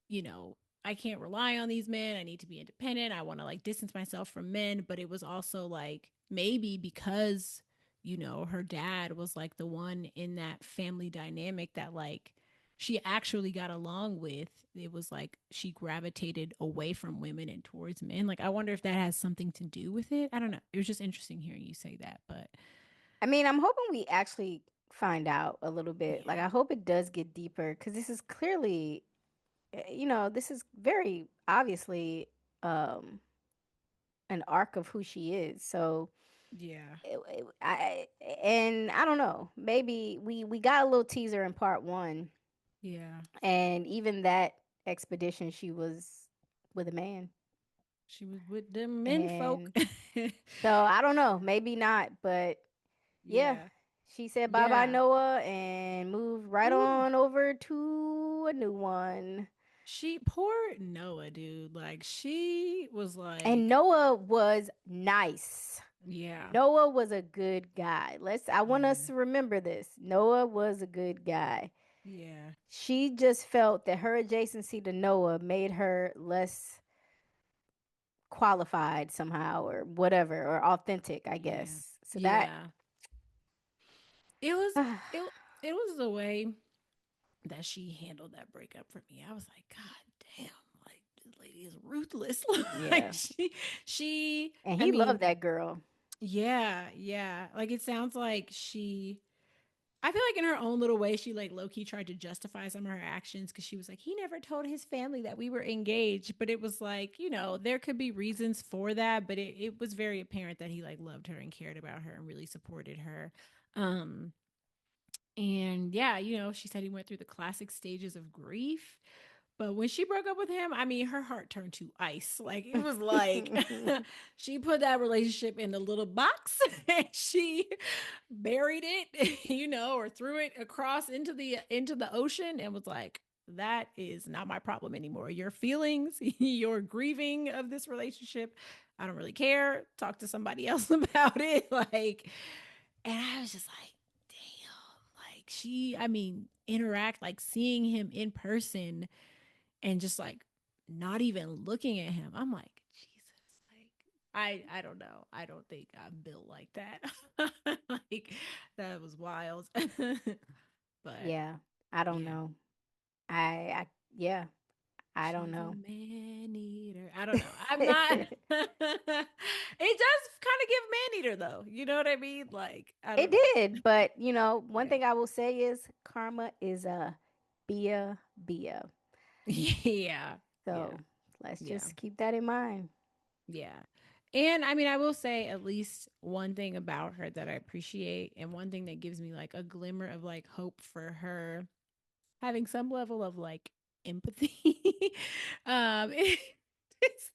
you know, I can't rely on these men. I need to be independent. I want to like distance myself from men. But it was also like maybe because, you know, her dad was like the one in that family dynamic that like she actually got along with. It was like she gravitated away from women and towards men. Like, I wonder if that has something to do with it. I don't know. It was just interesting hearing you say that. But I mean, I'm hoping we actually find out a little bit. Like, yeah, I hope it does get deeper because this is clearly, this is very obviously um, an arc of who she is. So, yeah, and I don't know. Maybe we got a little teaser in part one, yeah. and even that expedition, she was with a man, She was with them men folk. and so I don't know. Maybe not, but yeah, Yeah. she said bye bye Yeah. Noah and moved right Ooh. on over to a new one. She poor Noah, dude. Like she was And like, Noah was nice. yeah, Noah was a good guy. I want us yeah, to remember this. Noah was a good guy. yeah, She just felt that her adjacency to Noah made her less qualified somehow, or whatever, or authentic, I yeah, guess. So that yeah. It was it it was the way that she handled that breakup for me. I was like, God damn, like this lady is ruthless. Like yeah. she And I he loved mean, that girl. yeah, yeah. Like it sounds like she, I feel like in her own little way, she like low key tried to justify some of her actions because she was like, he never told his family that we were engaged. But it was like, you know, there could be reasons for that. But it was very apparent that he like loved her and cared about her and really supported her. Um, and yeah, you know, she said he went through the classic stages of grief. But when she broke up with him, I mean, her heart turned to ice. Like it was like she put that relationship in a little box and she buried it, you know, or threw it across into the ocean and was like, that is not my problem anymore. Your feelings, your grieving of this relationship, I don't really care. Talk to somebody else about it. Like, and I was just like, damn, like she, I mean, interact like seeing him in person and just like not even looking at him. I'm like, Jesus, like I don't know. I don't think I'm built like that. Like that was wild. But Yeah, I don't yeah. know. I yeah, I don't She's a know. man eater. I don't know. I'm not. It does kind of give man eater though. You know what I mean? Like I don't It know. did, but one Yeah. thing I will say is karma is a bia. Yeah. Yeah. So let's Yeah. just keep that in mind. Yeah. And I mean, I will say at least one thing about her that I appreciate, and one thing that gives me like a glimmer of like hope for her having some level of like empathy. It's,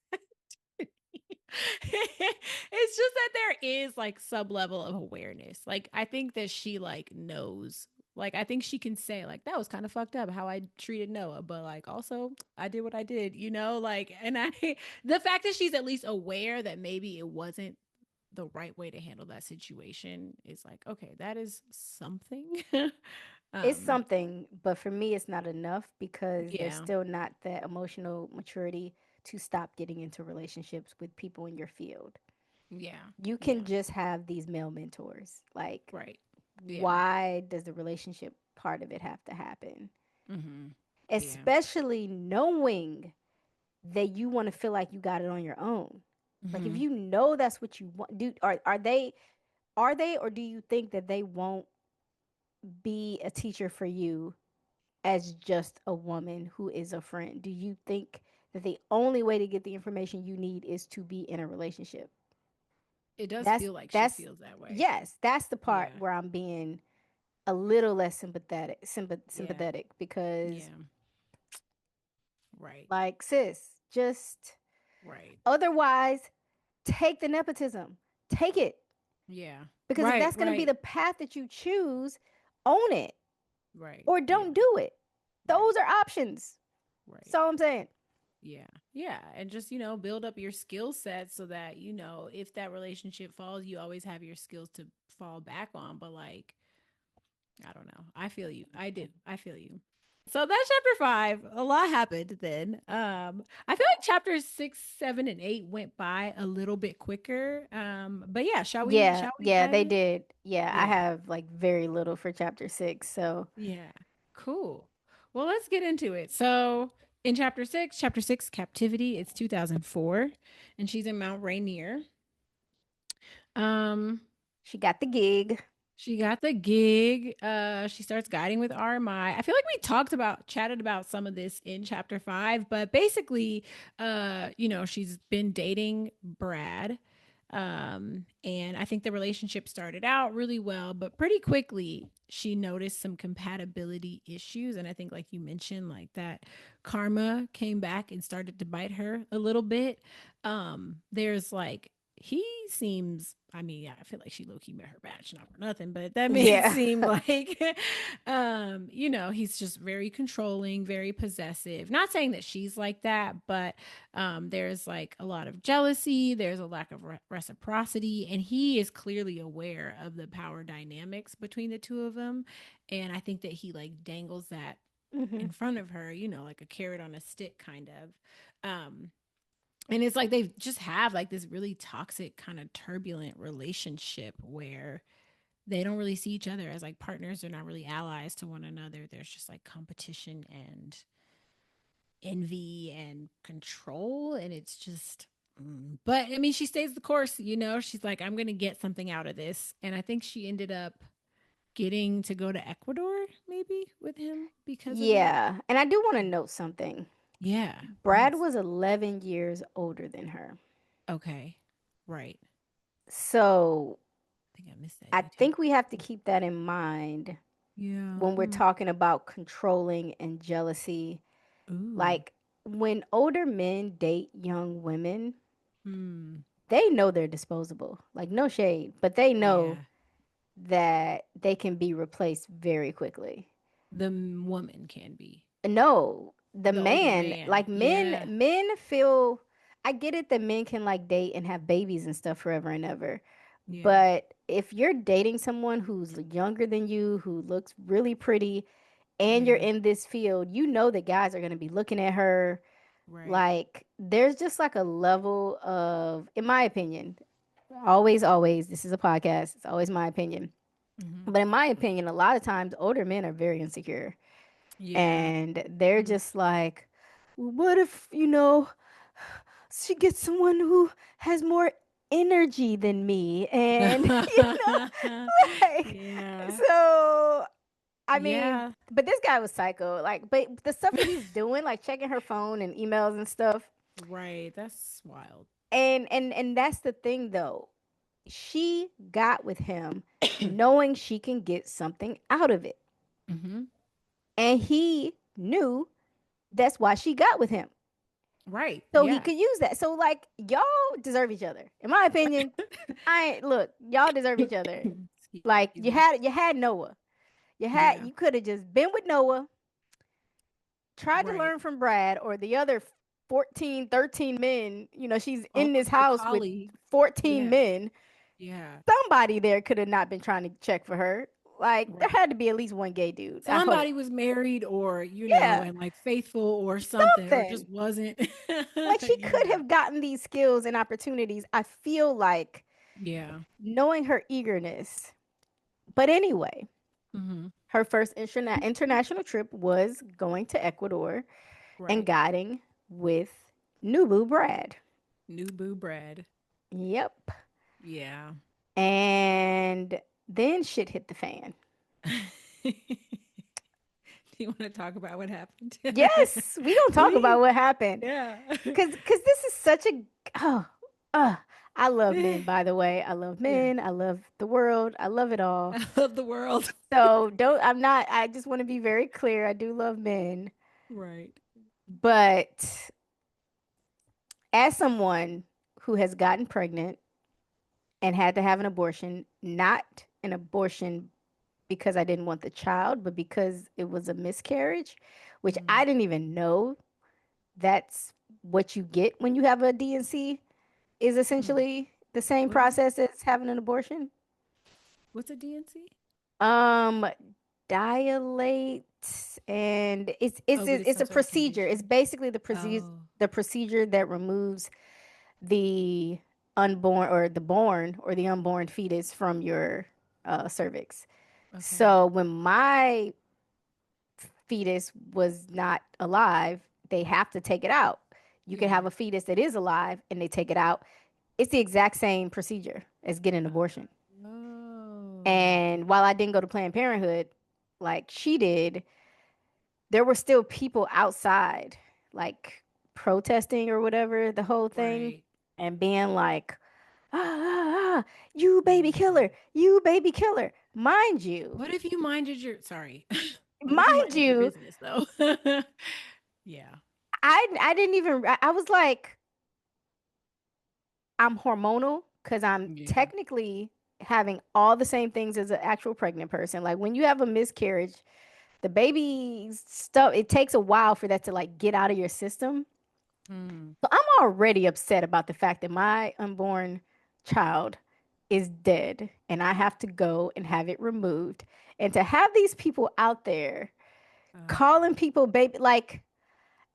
it's just that there is like some level of awareness. Like I think that she like knows. Like I think she can say like that was kind of fucked up how I treated Noah, but like also I did what I did, you know, like and I the fact that she's at least aware that maybe it wasn't the right way to handle that situation is like okay, that is something. It's um something, but for me, it's not enough because there's yeah. still not that emotional maturity to stop getting into relationships with people in your field. Yeah. You can Yeah. just have these male mentors. Like, Right. Yeah. why does the relationship part of it have to happen? Mhm. Yeah. Especially knowing that you want to feel like you got it on your own. Like, if Mhm. you know that's what you want, are they or do you think that they won't be a teacher for you as just a woman who is a friend? Do you think that the only way to get the information you need is to be in a relationship? It does That's feel like she that's feels that way. yes, that's the part Yeah. where I'm being a little less Yeah. sympathetic because Yeah. Right. like sis, just Right. otherwise take the nepotism. Take it. Yeah. Because if Right. that's going to be Right. the path that you choose, own it Right. or Yeah. don't do it. Right. Those are options. That's Right. all I'm saying. Yeah. Yeah. And just, build up your skill set so that, if that relationship falls, you always have your skills to fall back on. But like, I don't know. I feel you. I do. I feel you. So that's chapter 5. A lot happened then. I feel like chapters 6, 7, and 8 went by a little bit quicker. But yeah, shall we Yeah, shall we yeah, dive they in? did. Yeah, I Yeah. have like very little for chapter 6. So, Yeah. Cool. Well, let's get into it. So in chapter 6, captivity, it's 2004, and she's in Mount Rainier. Um, she got the gig. She got the gig. She starts guiding with RMI. I feel like we chatted about some of this in chapter 5, but basically, she's been dating Brad. And I think the relationship started out really well, but pretty quickly she noticed some compatibility issues. And I think, like you mentioned, like that karma came back and started to bite her a little bit. There's like he seems I mean, yeah, I feel like she low key met her match, not for nothing, but that made it Yeah. seem like he's just very controlling, very possessive. Not saying that she's like that, but there's like a lot of jealousy, there's a lack of reciprocity, and he is clearly aware of the power dynamics between the two of them. And I think that he like dangles that Mhm. in front of her, like a carrot on a stick kind of. And it's like they just have like this really toxic kind of turbulent relationship where they don't really see each other as like partners. They're not really allies to one another. There's just like competition and envy and control, and it's just but I mean she stays the course. She's like, I'm gonna get something out of this, and I think she ended up getting to go to Ecuador maybe with him because of it. Yeah. And I do want to Yeah. note something. Yeah. Brad Yes. was 11 years older than her. Okay. Right. So, I think I missed that I detail. think we have to keep that in mind Yeah. when we're Hmm. talking about controlling and jealousy. Ooh. Like, when older men date young women, Hmm. they know they're disposable. Like, no shade, but they know Yeah. that they can be replaced very quickly. The woman can be. No, the The older man, man. like Yeah. men feel, I get it that men can like date and have babies and stuff forever and ever. Yeah. But if you're dating someone who's younger than you, who looks really pretty, and you're Yeah. in this field, you know that guys are going to be looking at her Right. Like, there's just like a level of, in my opinion, always, this is a podcast, it's always my opinion. Hmm. But in my opinion, a lot of times older men are very insecure. Yeah. And they're Hmm. just like, "Well, what if, she gets someone who has more energy than me?" And, like, Yeah. so, I mean, Yeah. but this guy was psycho. Like, but the stuff that he's doing, like checking her phone and emails and stuff. Right. That's wild. And that's the thing though. She got with him knowing she can get something out of it. Hmm. And he knew that's why she got with him. Right. So he Yeah. could use that. So like y'all deserve each other. In my opinion, I ain't look, y'all deserve each other. Like Excuse me. you had Noah. Yeah. You could have just been with Noah, tried to Right. learn from Brad or the other 14, 13 men. She's All in of this her house with colleagues. 14 Yeah. men. Yeah. Somebody there could have not been trying to check for her. Like there Right. had to be at least one gay dude. I hope. Somebody was married or, Yeah, and like faithful or something, or just something. wasn't. Like she could Yeah. have gotten these skills and opportunities. I feel like Yeah. knowing her eagerness. But anyway, Hmm. her first international trip was going to Ecuador and Right. guiding with Nubu Brad. New boo Brad. Yep. Yeah. And then shit hit the fan. Do you want to talk about what happened? Yes, we gonna talk about Please. what happened. Yeah. Cause this is such a oh, uh, I love men, Yeah. by the way. I love men. I love the world. I love it all. I love the world. So don't I'm not I just want to be very clear. I do love men. Right. But as someone who has gotten pregnant and had to have an abortion, not an abortion because I didn't want the child, but because it was a miscarriage, which Mm. I didn't even know that's what you get when you have a DNC is Mm. essentially the same What is it? process as having an abortion. What's a DNC? Um, dilate, and Oh, but it's it's some a sort of procedure. It's condition. basically Oh. the procedure that removes the unborn or the born or the unborn fetus from your cervix. Okay. So when my fetus was not alive, they have to take it out. You can Yeah. have a fetus that is alive and they take it out. It's the exact same procedure as getting an abortion. Oh. And while I didn't go to Planned Parenthood like she did, there were still people outside, like protesting or whatever, the whole thing, Right. and being like, you baby Yeah. killer, you baby killer. Mind you, What if you minded your sorry? What if you mind minded your you, business though? Yeah. I didn't even, I was like, I'm hormonal because I'm Yeah. technically having all the same things as an actual pregnant person. Like when you have a miscarriage, the baby stuff, it takes a while for that to like get out of your system. Mm. So I'm already upset about the fact that my unborn child is dead and I have to go and have it removed. And to have these people out there Uh, calling people baby, like,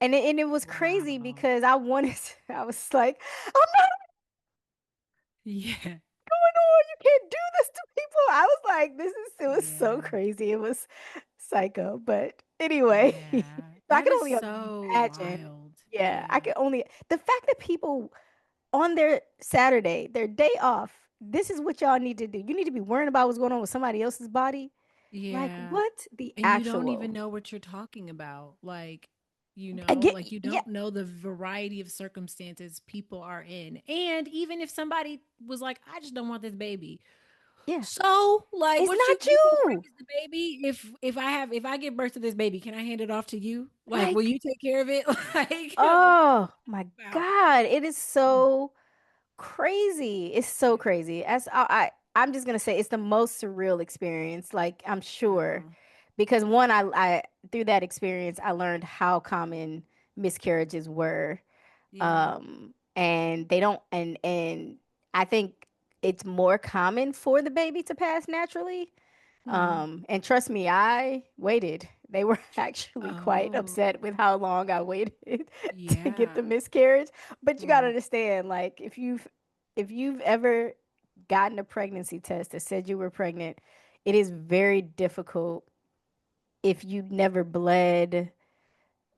and it was crazy wow. because I wanted, I was like, I'm not Yeah. going on. You can't do this to people. I was like, it was so Yeah. crazy. It was psycho. But anyway, Yeah. so I That can is only so imagine. wild. Yeah, I Yeah. can only, the fact that people on their Saturday, their day off, this is what y'all need to do. You need to be worrying about what's going on with somebody else's body. Like, Yeah. what the And you don't even actual? know what you're talking about. Like, Get, like you yeah, don't know the variety of circumstances people are in. And even if somebody was like, I just don't want this baby. yeah. So, like, It's what not you gonna you. raise the baby? If I give birth to this baby, can I hand it off to you? Like, will Like, you take care of it? Like, what oh my about? God. It is so crazy. It's so Yeah. crazy. I'm just gonna say it's the most surreal experience. Like I'm sure, Wow. because one, I through that experience I learned how common miscarriages were, Yeah. and they don't, and I think it's more common for the baby to pass naturally. Hmm. And trust me, I waited. They were actually quite Oh, upset with how long I waited to get yeah. the miscarriage. But you got to Right. understand, like if you've ever gotten a pregnancy test that said you were pregnant, it is very difficult if you never bled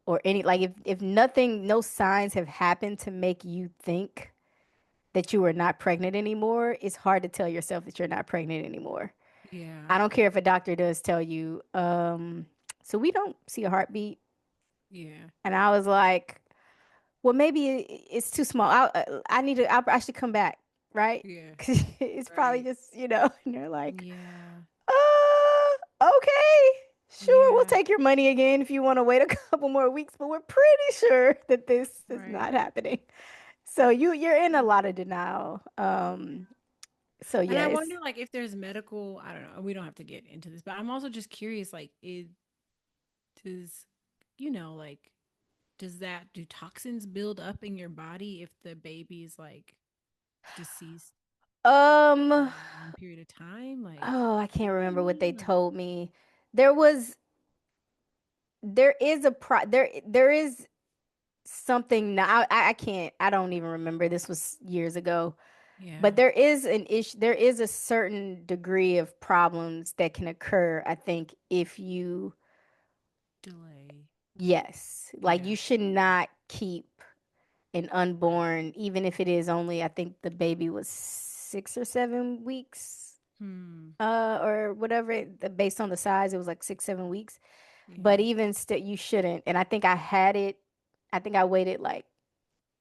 or any, like if nothing, no signs have happened to make you think that you are not pregnant anymore, it's hard to tell yourself that you're not pregnant anymore. Yeah. I don't care if a doctor does tell you, so we don't see a heartbeat. Yeah. And I was like, well, maybe it's too small. I need to, I should come back, right? Yeah. Because it's probably Right. just, and they're like, Yeah. okay, sure, we'll Yeah. take your money again if you want to wait a couple more weeks, but we're pretty sure that this is Right. not happening. So you're in a Yeah. lot of denial. So And I yes. wonder, like, if there's medical, I don't know, we don't have to get into this, but I'm also just curious, like, it does, like, does that, do toxins build up in your body if the baby's like deceased Um, for a long period of time? Like, oh, I you can't know what I remember what they mean? Like, told me. There was there is a there is something now. I can't, I don't even remember. This was years ago. But yeah, there is an issue, there is a certain degree of problems that can occur, I think, if you, delay. yes, like you Yeah. should Okay. not keep an unborn, even if it is only, I think the baby was 6 or 7 weeks, Hmm. or whatever, based on the size, it was like 6, 7 weeks. But Yeah. even still, you shouldn't. And I think I had it, I think I waited like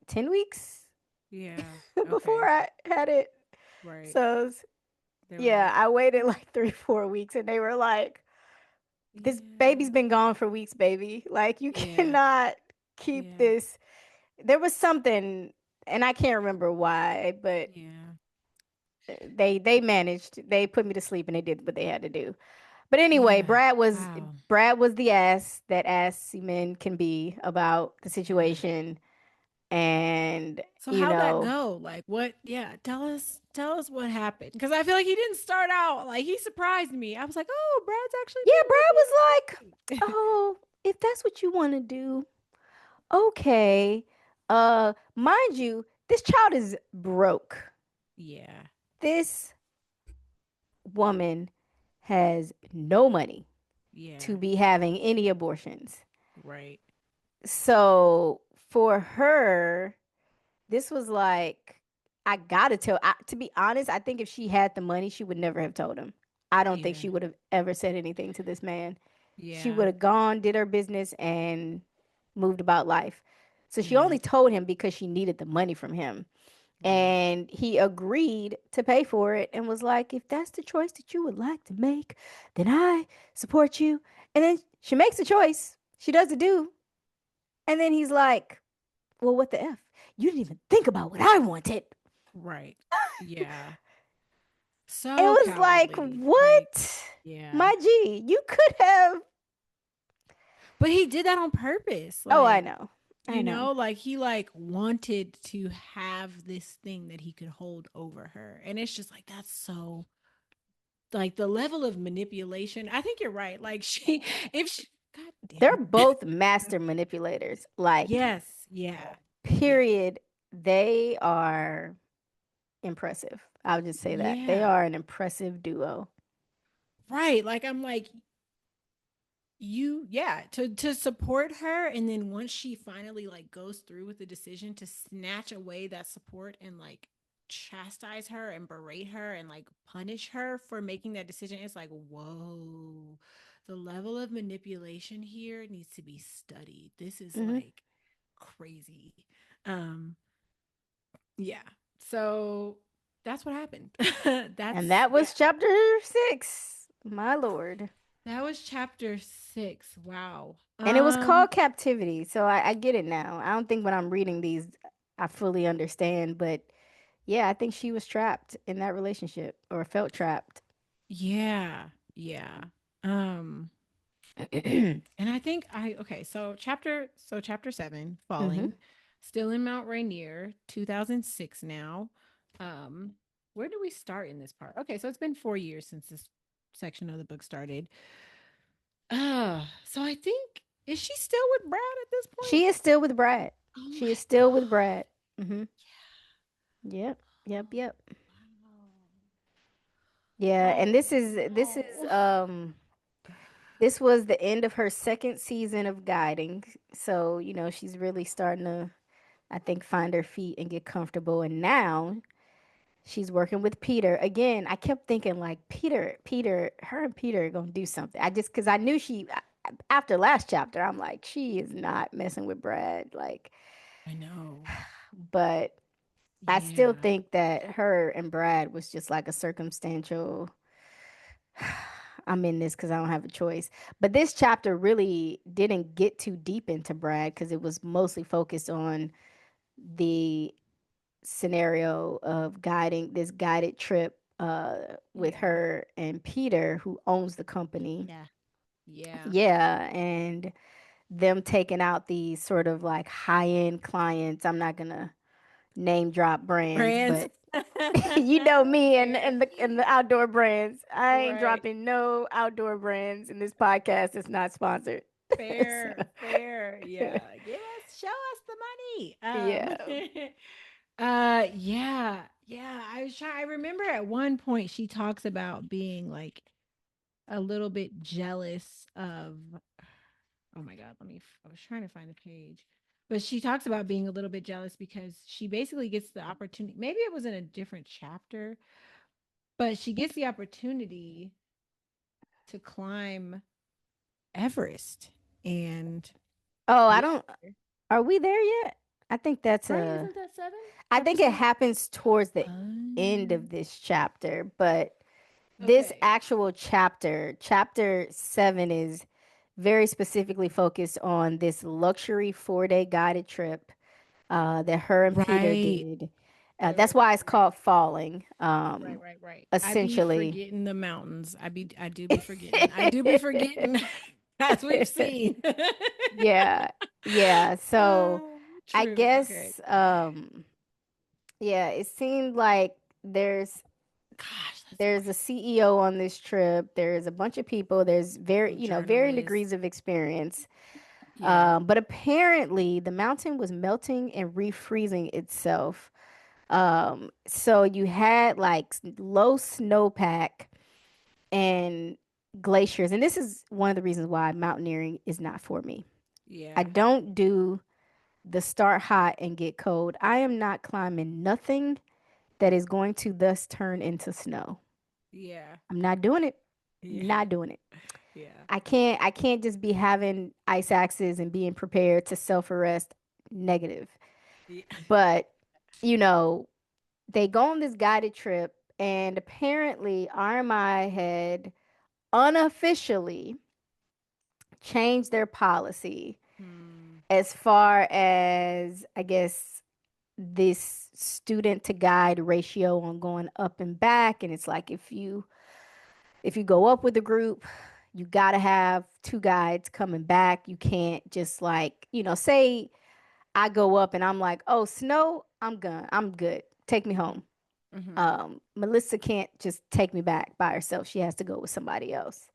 10 weeks Yeah. before Okay. I had it. Right. So, They were yeah, like, I waited like 3, 4 weeks and they were like, this yeah. baby's been gone for weeks, baby. Like, you Yeah. cannot keep Yeah. this. There was something, and I can't remember why, but Yeah. they managed. They put me to sleep and they did what they had to do. But anyway, Yeah. Brad was Wow. Brad was the ass that assy men can be about the Yeah. situation. And, So how'd that go? Like what? Yeah, tell us what happened. Because I feel like he didn't start out like he surprised me. I was like, oh, Brad's actually yeah, Brad was like, being okay. "Oh, if that's what you want to do, okay." Mind you, this child is broke. Yeah, This woman has no money to yeah, be having any abortions. right. So for her, this was like, I gotta tell. To be honest, I think if she had the money, she would never have told him. I don't think Yeah, she would have ever said anything to this man. She yeah, would have gone, did her business, and moved about life. So she yeah, only told him because she needed the money from him. right. And he agreed to pay for it and was like, if that's the choice that you would like to make, then I support you. And then she makes the choice. She does the do. And then he's like, well, what the F? You didn't even think about what I wanted. Right. Yeah. It So was like, cowardly. Like, what? yeah. My G, you could have. But he did that on purpose. Oh, I Like, know. I know. like he like wanted to have this thing that he could hold over her. And it's just like that's so like the level of manipulation. I think you're right. Like she if she God damn They're it. both master manipulators. Like, Yes. Yeah. Yeah. period. They are impressive. I'll just say that. They Yeah. are an impressive duo. Right. Like I'm like you yeah to support her, and then once she finally like goes through with the decision to snatch away that support and like chastise her and berate her and like punish her for making that decision, it's like whoa, the level of manipulation here needs to be studied. This is Hmm. like crazy. um yeah, so that's what happened. And That's that yeah, was chapter 6. My lord. that was chapter 6. Wow. And it was called Captivity. So I get it now. I don't think when I'm reading these, I fully understand. But yeah, I think she was trapped in that relationship or felt trapped. Yeah, yeah. Um, Hmm. and I think I okay, so chapter 7, Falling, still in Mount Rainier, 2006 now. Um, where do we start in this part? Okay, so it's been 4 years since this section of the book started. So I think, is she still with Brad at this point? She is still with Brad. Oh She is my still with Brad. Mm-hmm. Yep. Yep. god. Yep. Yeah, Oh and no. this was the end of her second season of guiding. So, she's really starting to, I think, find her feet and get comfortable. And now she's working with Peter. Again, I kept thinking like her and Peter are gonna do something. Because I knew after last chapter, I'm like, she is not messing with Brad. Like, I know. but I still Yeah. think that her and Brad was just like a circumstantial. I'm in this because I don't have a choice. But this chapter really didn't get too deep into Brad because it was mostly focused on the scenario of guiding this guided trip with Yeah. her and Peter, who owns the company. Yeah. Yeah. Yeah, and them taking out these sort of like high end clients. I'm not gonna name drop brands, Brands. but you know me and Fair. the outdoor brands. I ain't Right. dropping no outdoor brands in this podcast. It's not sponsored. So, Fair. Fair. Yeah. Show us the yeah. money. Yeah. Yeah. I remember at one point she talks about being like a little bit jealous of, oh my god, I was trying to find the page. But she talks about being a little bit jealous because she basically gets the opportunity. Maybe it was in a different chapter, but she gets the opportunity to climb Everest. And Oh, I yeah, don't. Are we there yet? I think that's right? a. Isn't that seven? I Chapter think it seven? happens towards the end Um, of this chapter, but this okay. actual chapter 7, is very specifically focused on this luxury 4-day guided trip that her and Peter Right. did. Right, That's right, why right, it's right. called falling. Right, right, right. I be Essentially. forgetting the mountains. I do be forgetting. I do be forgetting as we've seen. Yeah, yeah. So I True. Okay. guess, yeah, it seemed like Gosh, that's there's a crazy. CEO on this trip. There's a bunch of people. There's Some varying journalists. degrees of experience. Yeah. But apparently, the mountain was melting and refreezing itself. So you had like low snowpack and glaciers, and this is one of the reasons why mountaineering is not for me. I Yeah. don't do the start hot and get cold. I am not climbing nothing that is going to thus turn into snow. Yeah. I'm not doing it. Yeah. Not doing it. Yeah. I can't just be having ice axes and being prepared to self arrest. Negative. Yeah. But, you know, they go on this guided trip, and apparently RMI had unofficially changed their policy Hmm. as far as, I guess, this student to guide ratio on going up and back. And it's like, if you go up with a group, you got to have two guides coming back. You can't just like, say I go up and I'm like, oh, snow, I'm good, take me home. Hmm. Melissa can't just take me back by herself. She has to go with somebody else.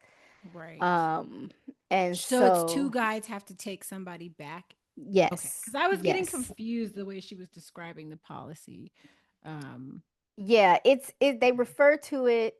Right. um and So it's two so guides have to take somebody back. Okay. yes, Because I was getting yes. confused the way she was describing the policy. Um, Yeah, they refer to it.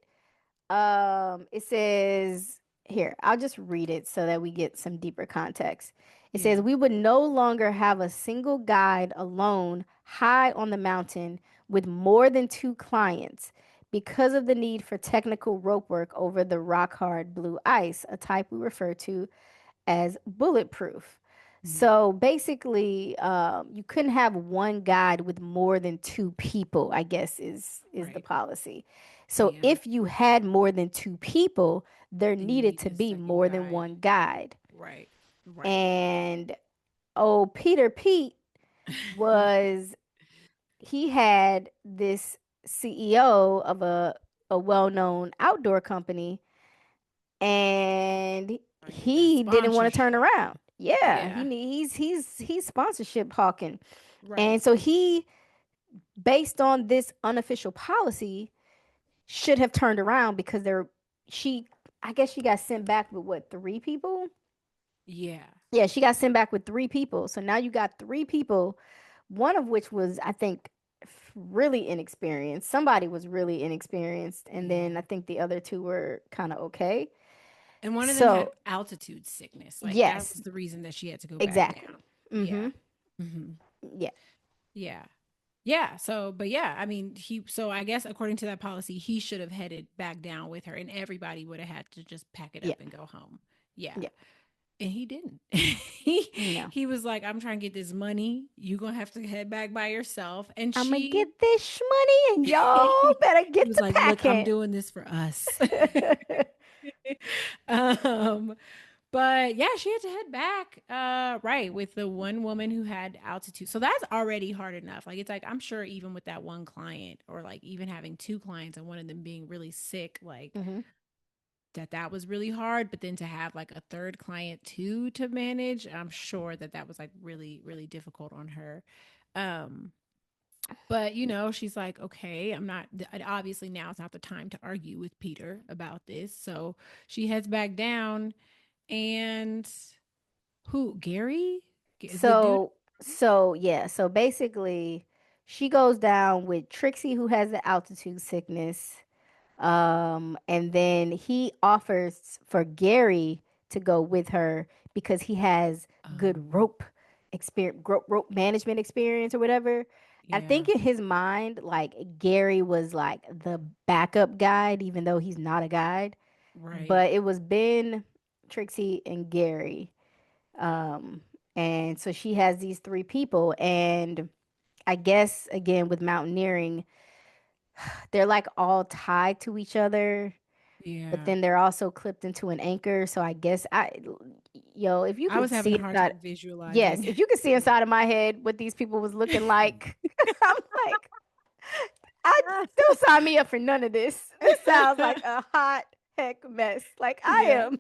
It says here, I'll just read it so that we get some deeper context. It says, yeah. we would no longer have a single guide alone high on the mountain with more than two clients because of the need for technical rope work over the rock hard blue ice, a type we refer to as bulletproof. Mhm. So basically, you couldn't have one guide with more than two people, I guess is the Right. policy. So Yeah. if you had more than two people, there Then you needed need to the be second more than guide. one guide. Right. Right. And oh, Peter Pete was he had this CEO of a well-known outdoor company, and Trying to get that he didn't want to turn sponsorship. around. Yeah, Yeah. he's sponsorship hawking, Right. and so he, based on this unofficial policy, should have turned around because she. I guess she got sent back with what, three people? Yeah. Yeah, she got sent back with three people. So now you got three people, one of which was, I think, really inexperienced. Somebody was really inexperienced. And Yeah. then I think the other two were kind of okay. And one of them had So, altitude sickness. Like that yes, was the reason that she had to go back exactly. down. Yeah. Mm-hmm. Hmm. Yeah. Yeah. Yeah. So, but yeah, I mean, so I guess according to that policy, he should have headed back down with her and everybody would have had to just pack it Yeah. up and go home. Yeah. Yeah. And he didn't. he No. he was like, I'm trying to get this money. You gonna have to head back by yourself. And I'm going to she get this money and y'all he better get was to like, look, I'm packing. doing this for us. um But yeah, she had to head back, right, with the one woman who had altitude. So that's already hard enough. Like it's like I'm sure even with that one client, or like even having two clients and one of them being really sick, like Hmm. that was really hard. But then to have like a third client too to manage, I'm sure that was like really really difficult on her. Um, but she's like, okay, I'm not. Obviously now it's not the time to argue with Peter about this. So she heads back down and who? Gary? Is the dude? So yeah, so basically she goes down with Trixie who has the altitude sickness. And then he offers for Gary to go with her because he has good Oh, rope experience, rope management experience or whatever. I yeah, think in his mind, like Gary was like the backup guide, even though he's not a guide. right. But it was Ben, Trixie, and Gary. Um, and so she has these three people, and I guess again with mountaineering, they're like all tied to each other, but Yeah. then they're also clipped into an anchor. So I guess yo, if you I could was having see a hard inside, time yes, visualizing. if you could see Yeah. inside of my head what these people was looking like, I'm like, I don't sign me up for none of this. This sounds like a hot heck mess. Like I Yeah. am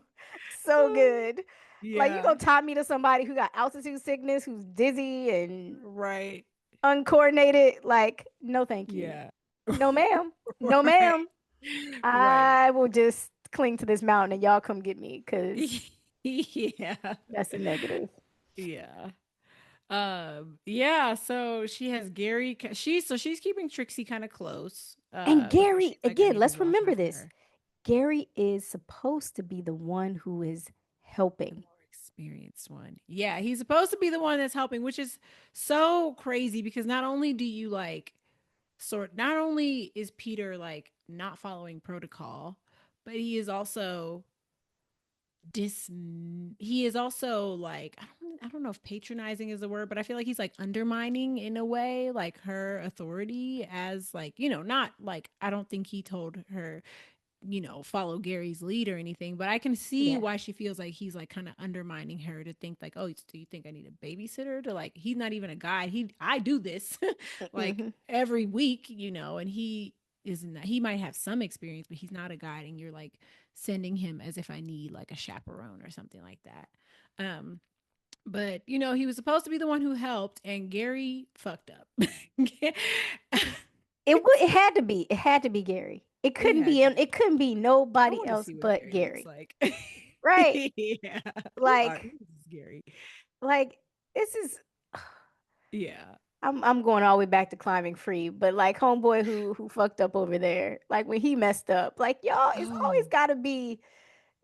so good. Like you Yeah. gonna tie me to somebody who got altitude sickness, who's dizzy and Right. uncoordinated? Like no, thank you. Yeah. No, ma'am. No, Right. ma'am. Right. I will just cling to this mountain and y'all come get me because Yeah. that's a negative. Yeah. Yeah, so she has Gary she's keeping Trixie kind of close And because Gary, she's like, I again, need to let's watch remember out for this. her. Gary is supposed to be the one who is The helping. more experienced one. Yeah, he's supposed to be the one that's helping, which is so crazy because not only do you like not only is Peter like not following protocol, but dis he is also like I don't know if patronizing is the word, but I feel like he's like undermining in a way like her authority as like, not like I don't think he told her follow Gary's lead or anything, but I can see Yeah. why she feels like he's like kind of undermining her to think like, oh, do you think I need a babysitter? To like, he's not even a guide. I do this like Hmm. every week, and he might have some experience, but he's not a guide. And you're like sending him as if I need like a chaperone or something like that. Um, but he was supposed to be the one who helped, and Gary fucked up. It had to be. It had to be Gary. It It couldn't had be to him. be. It couldn't be I nobody want to else see what but Gary looks Gary. like. Right? Yeah. Who Like, is Gary? like this is. Yeah. I'm going all the way back to climbing free, but like homeboy who fucked up over there, like when he messed up, like y'all, it's always Oh, got to be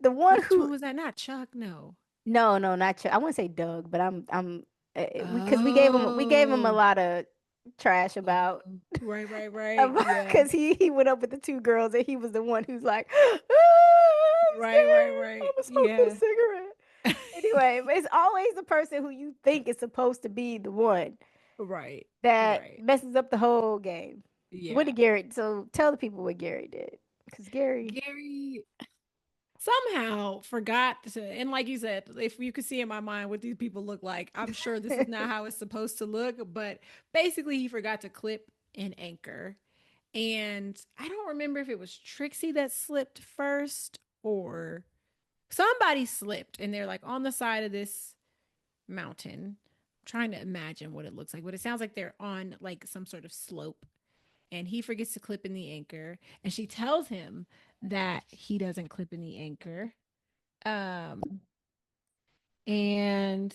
the one which who. one was that? Not Chuck. No. No, no, not Chuck. I wouldn't say Doug, but I'm because we gave him a Oh. lot of trash Oh. about Right, right, right. about Yeah. because he went up with the two girls and he was the one who's like, I'm Right, right, scared. I'm right. gonna smoke this Yeah. cigarette. Anyway, but it's always the person who you think is supposed to be the one Right. that Right. messes up the whole game. What Yeah. did Gary? So tell the people what Gary did, because Gary. Gary somehow forgot to, and like you said, if you could see in my mind what these people look like, I'm sure this is not how it's supposed to look, but basically he forgot to clip an anchor. And I don't remember if it was Trixie that slipped first or somebody slipped, and they're like on the side of this mountain. I'm trying to imagine what it looks like, but it sounds like they're on like some sort of slope, and he forgets to clip in the anchor, and she tells him that he doesn't clip in the anchor. Um, and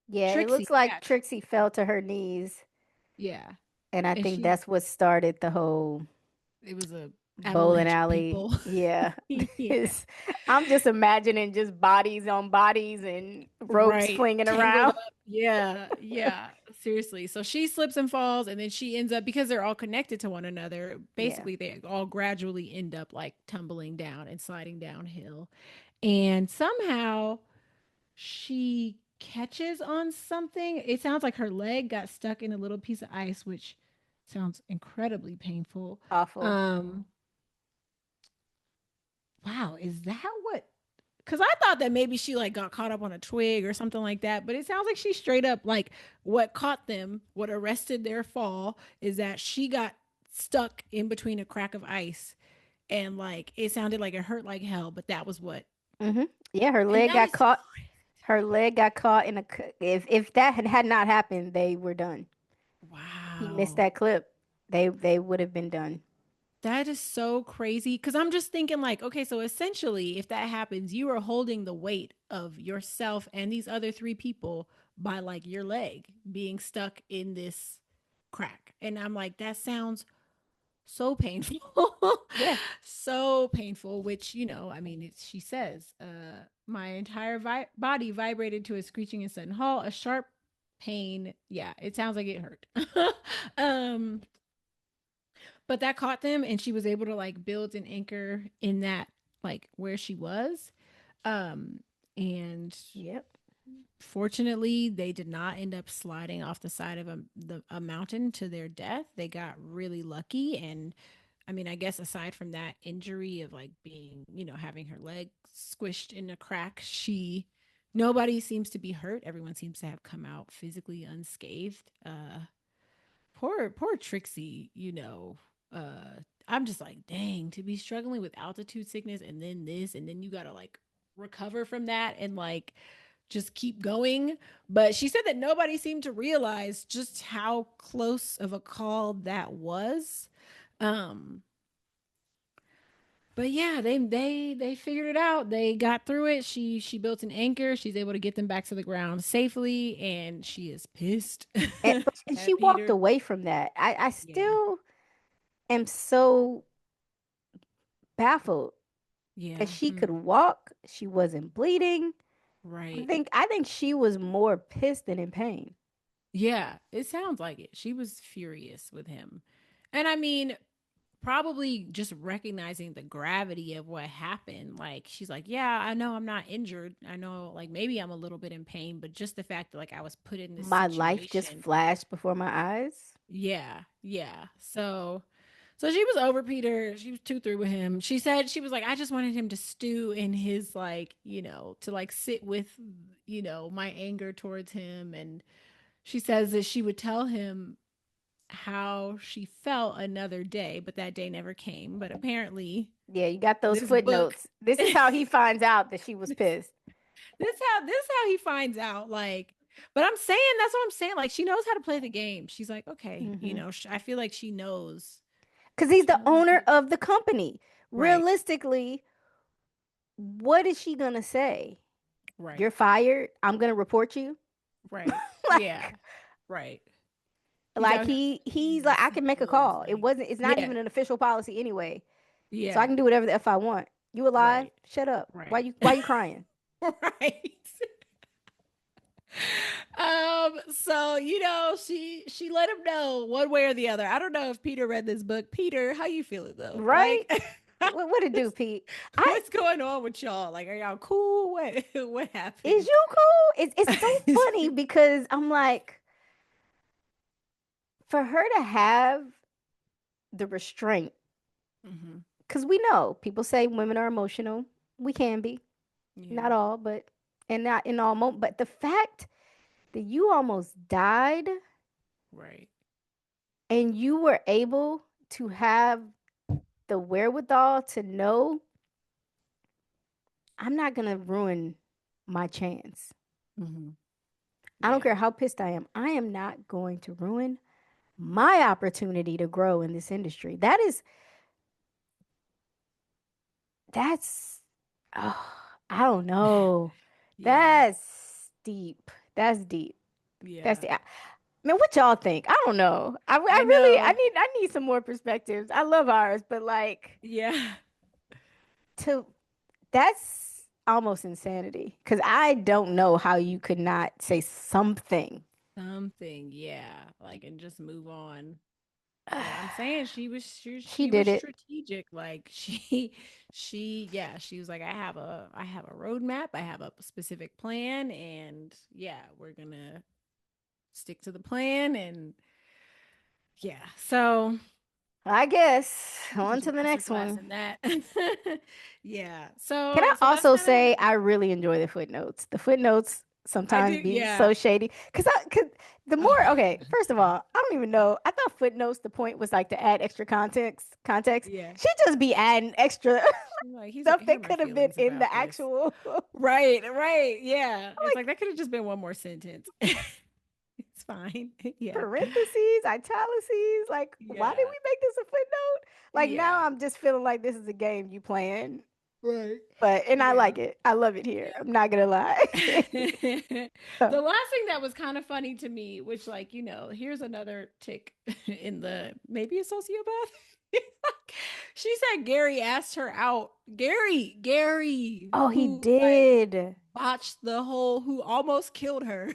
Yeah, it Trixie, looks like yeah, Trixie fell to her knees, yeah, and I and think she that's what started the whole it was a bowling avalanche of alley. people. Yeah. Yeah, It's, I'm just imagining just bodies on bodies and ropes right. flinging Tangled around. up. Yeah, yeah. Seriously. So she slips and falls, and then she ends up because they're all connected to one another. Yeah. Basically, they all gradually end up like tumbling down and sliding downhill. And somehow she catches on something. It sounds like her leg got stuck in a little piece of ice, which sounds incredibly painful. Awful. Um, wow, is that what? Because I thought that maybe she like got caught up on a twig or something like that, but it sounds like she straight up like what caught them, what arrested their fall is that she got stuck in between a crack of ice, and like it sounded like it hurt like hell, but that was what. Hmm. Yeah, her And leg that got is caught. Her leg got caught in a. If that had not happened, they were done. He missed wow. that clip. They would have been done. That is so crazy because I'm just thinking, like, okay, so essentially, if that happens, you are holding the weight of yourself and these other three people by like your leg being stuck in this crack. And I'm like, that sounds so painful. Yeah. So painful, which, I mean, she says, my entire body vibrated to a screeching and sudden halt, a sharp pain. Yeah, it sounds like it hurt. um, but that caught them and she was able to like build an anchor in that like where she was. Um and Yep. fortunately they did not end up sliding off the side of a mountain to their death. They got really lucky and I mean, I guess aside from that injury of like being, having her leg squished in a crack, nobody seems to be hurt. Everyone seems to have come out physically unscathed. Poor Trixie, I'm just like, dang, to be struggling with altitude sickness and then this, and then you gotta like recover from that and like just keep going. But she said that nobody seemed to realize just how close of a call that was. Um, but yeah, they figured it out. They got through it. She built an anchor. She's able to get them back to the ground safely, and she is pissed And she at walked Peter. away from that. I Yeah, still am so baffled that yeah. she could Mm. walk. She wasn't bleeding. Right. I think she was more pissed than in pain. Yeah, it sounds like it. She was furious with him. And I mean, probably just recognizing the gravity of what happened. Like, she's like, yeah, I know I'm not injured. I know, like, maybe I'm a little bit in pain, but just the fact that, like, I was put in this My life just situation. flashed before my eyes. Yeah, yeah. So she was over Peter. She was too through with him. She said she was like, I just wanted him to stew in his like, to like sit with, my anger towards him. And she says that she would tell him how she felt another day, but that day never came. But apparently, Yeah, you got those this book, footnotes. This is how he finds out that she was this pissed. this how he finds out. Like, but I'm saying that's what I'm saying. Like, she knows how to play the game. She's like, okay, Hmm. I feel like she knows. Because he's She the knows how owner to. of the company. Right, Realistically, what is she going to say? You're right, fired. I'm going to report you. right. Yeah, like, right. He's like out here he's being like, I can make a CEO's call. like, It's not yeah, even an official policy anyway. So I yeah, can do whatever the F I want. You alive? right, Shut up. right, Why you crying? right. So she let him know one way or the other. I don't know if Peter read this book. Peter, how you feeling though? Right? Like, What to do, Pete? I what's going on with y'all? Like, are y'all cool? What Is happened? you cool? It's so funny because I'm like, for her to have the restraint, Hmm. because we know people say women are emotional. We can be, Yeah, not all, but and not in all moments. But the fact that you almost died right. and you were able to have the wherewithal to know I'm not gonna ruin my chance. Hmm. I don't Yeah. care how pissed I am. I am not going to ruin my opportunity to grow in this industry. That is That's, oh, I don't know. Yeah. That's deep. That's deep. That's Yeah. the. Man, what y'all think? I don't know. I I really know. I need some more perspectives. I love ours, but like Yeah. to that's almost insanity because I don't know how you could not say something. Something. Yeah. Like, and just move on. But I'm saying She she was did it. strategic. Like yeah, she was like, I have a roadmap, I have a specific plan, and yeah, we're gonna stick to the plan and yeah. So I guess she could on teach a to the master next class one. in that. Yeah. Can I So that's also kind of say I really enjoy the footnotes? The footnotes I do, sometimes be yeah. so shady because cause the more Oh, okay, first of all, I don't even know. I thought footnotes the point was like to add extra context. Context. yeah. She just be adding extra She's like, stuff here are that my could have been feelings in the about this. actual. I'm Right, right. Yeah. It's like like that could have just been one more sentence. It's fine. Yeah. parentheses, italices. Like, why did Yeah. we make this a footnote? Like now, Yeah. I'm just feeling like this is a game you playing. Right. But and I Yeah. like it. I love it here. Yeah. I'm not gonna lie. The last thing that was kind of funny to me, which, like, here's another tick in the maybe a sociopath. She said Gary asked her out. Gary, Oh, he who like did. botched the whole, who almost killed her.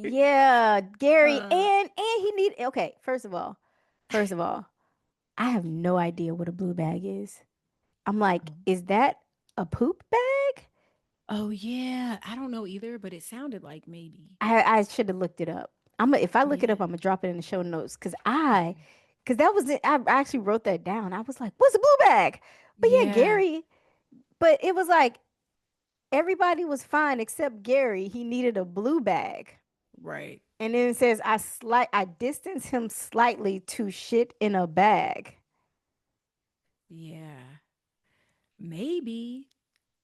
Yeah, Gary, uh, and he need okay, first of all, I have no idea what a blue bag is. I'm like, is that a poop bag? oh yeah, I don't know either, but it sounded like maybe. I should have looked it up. If I look it up, Yeah. I'm gonna drop it in the show notes because that was it. I actually wrote that down. I was like, what's a blue bag? But yeah, Yeah. Gary, but it was like everybody was fine except Gary. He needed a blue bag. Right. And then it says I distance him slightly to shit in a bag. Yeah. Maybe.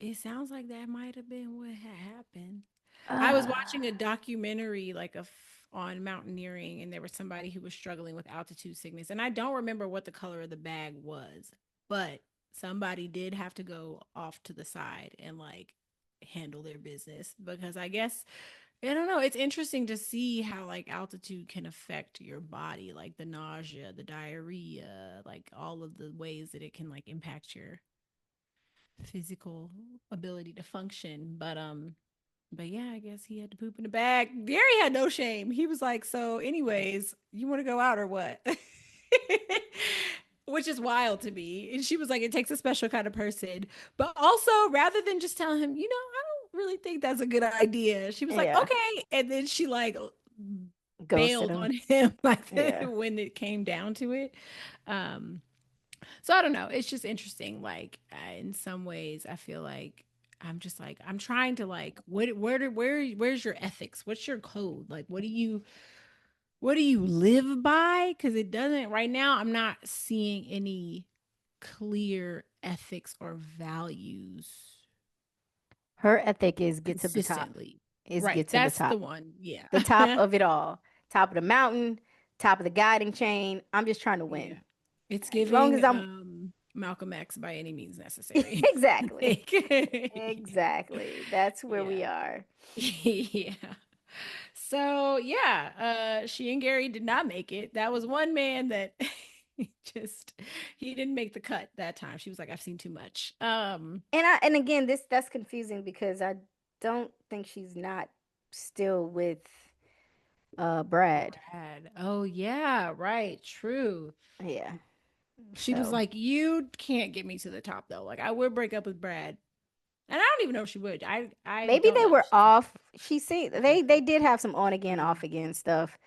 It sounds like that might have been what had happened. I was Uh, watching a documentary on mountaineering, and there was somebody who was struggling with altitude sickness, and I don't remember what the color of the bag was, but somebody did have to go off to the side and like handle their business because I guess I don't know. It's interesting to see how like altitude can affect your body, like the nausea, the diarrhea, like all of the ways that it can like impact your physical ability to function. But yeah, I guess he had to poop in the bag. Gary had no shame. He was like, "So, anyways, you want to go out or what?" Which is wild to me. And she was like, "It takes a special kind of person." But also, rather than just telling him, I don't really think that's a good idea. She was like, yeah, "Okay," and then she like ghosted bailed him. on him like Yeah. when it came down to it. Um, so I don't know. It's just interesting. Like in some ways, I feel like I'm just like I'm trying to like where's your ethics? What's your code? Like what do you live by? Because it doesn't right now. I'm not seeing any clear ethics or values Her ethic is get to the top. consistently. Is Right. get to the That's the top. one. Yeah. The top of it all. Top of the mountain, top of the guiding chain. I'm just trying to Yeah. win. It's As long as giving I'm Malcolm X by any means necessary. exactly. Like, Exactly. That's where we yeah. are. Yeah. So yeah, she and Gary did not make it. That was one man that just he didn't make the cut that time. She was like, I've seen too much. And again, this that's confusing because I don't think she's not still with Brad. Brad. Oh yeah, right. True. Yeah. She was So like, you can't get me to the top though. Like I would break up with Brad. And I don't even know if she would. I maybe don't they know if were she's off. She see they did have some on again, mm, off again stuff.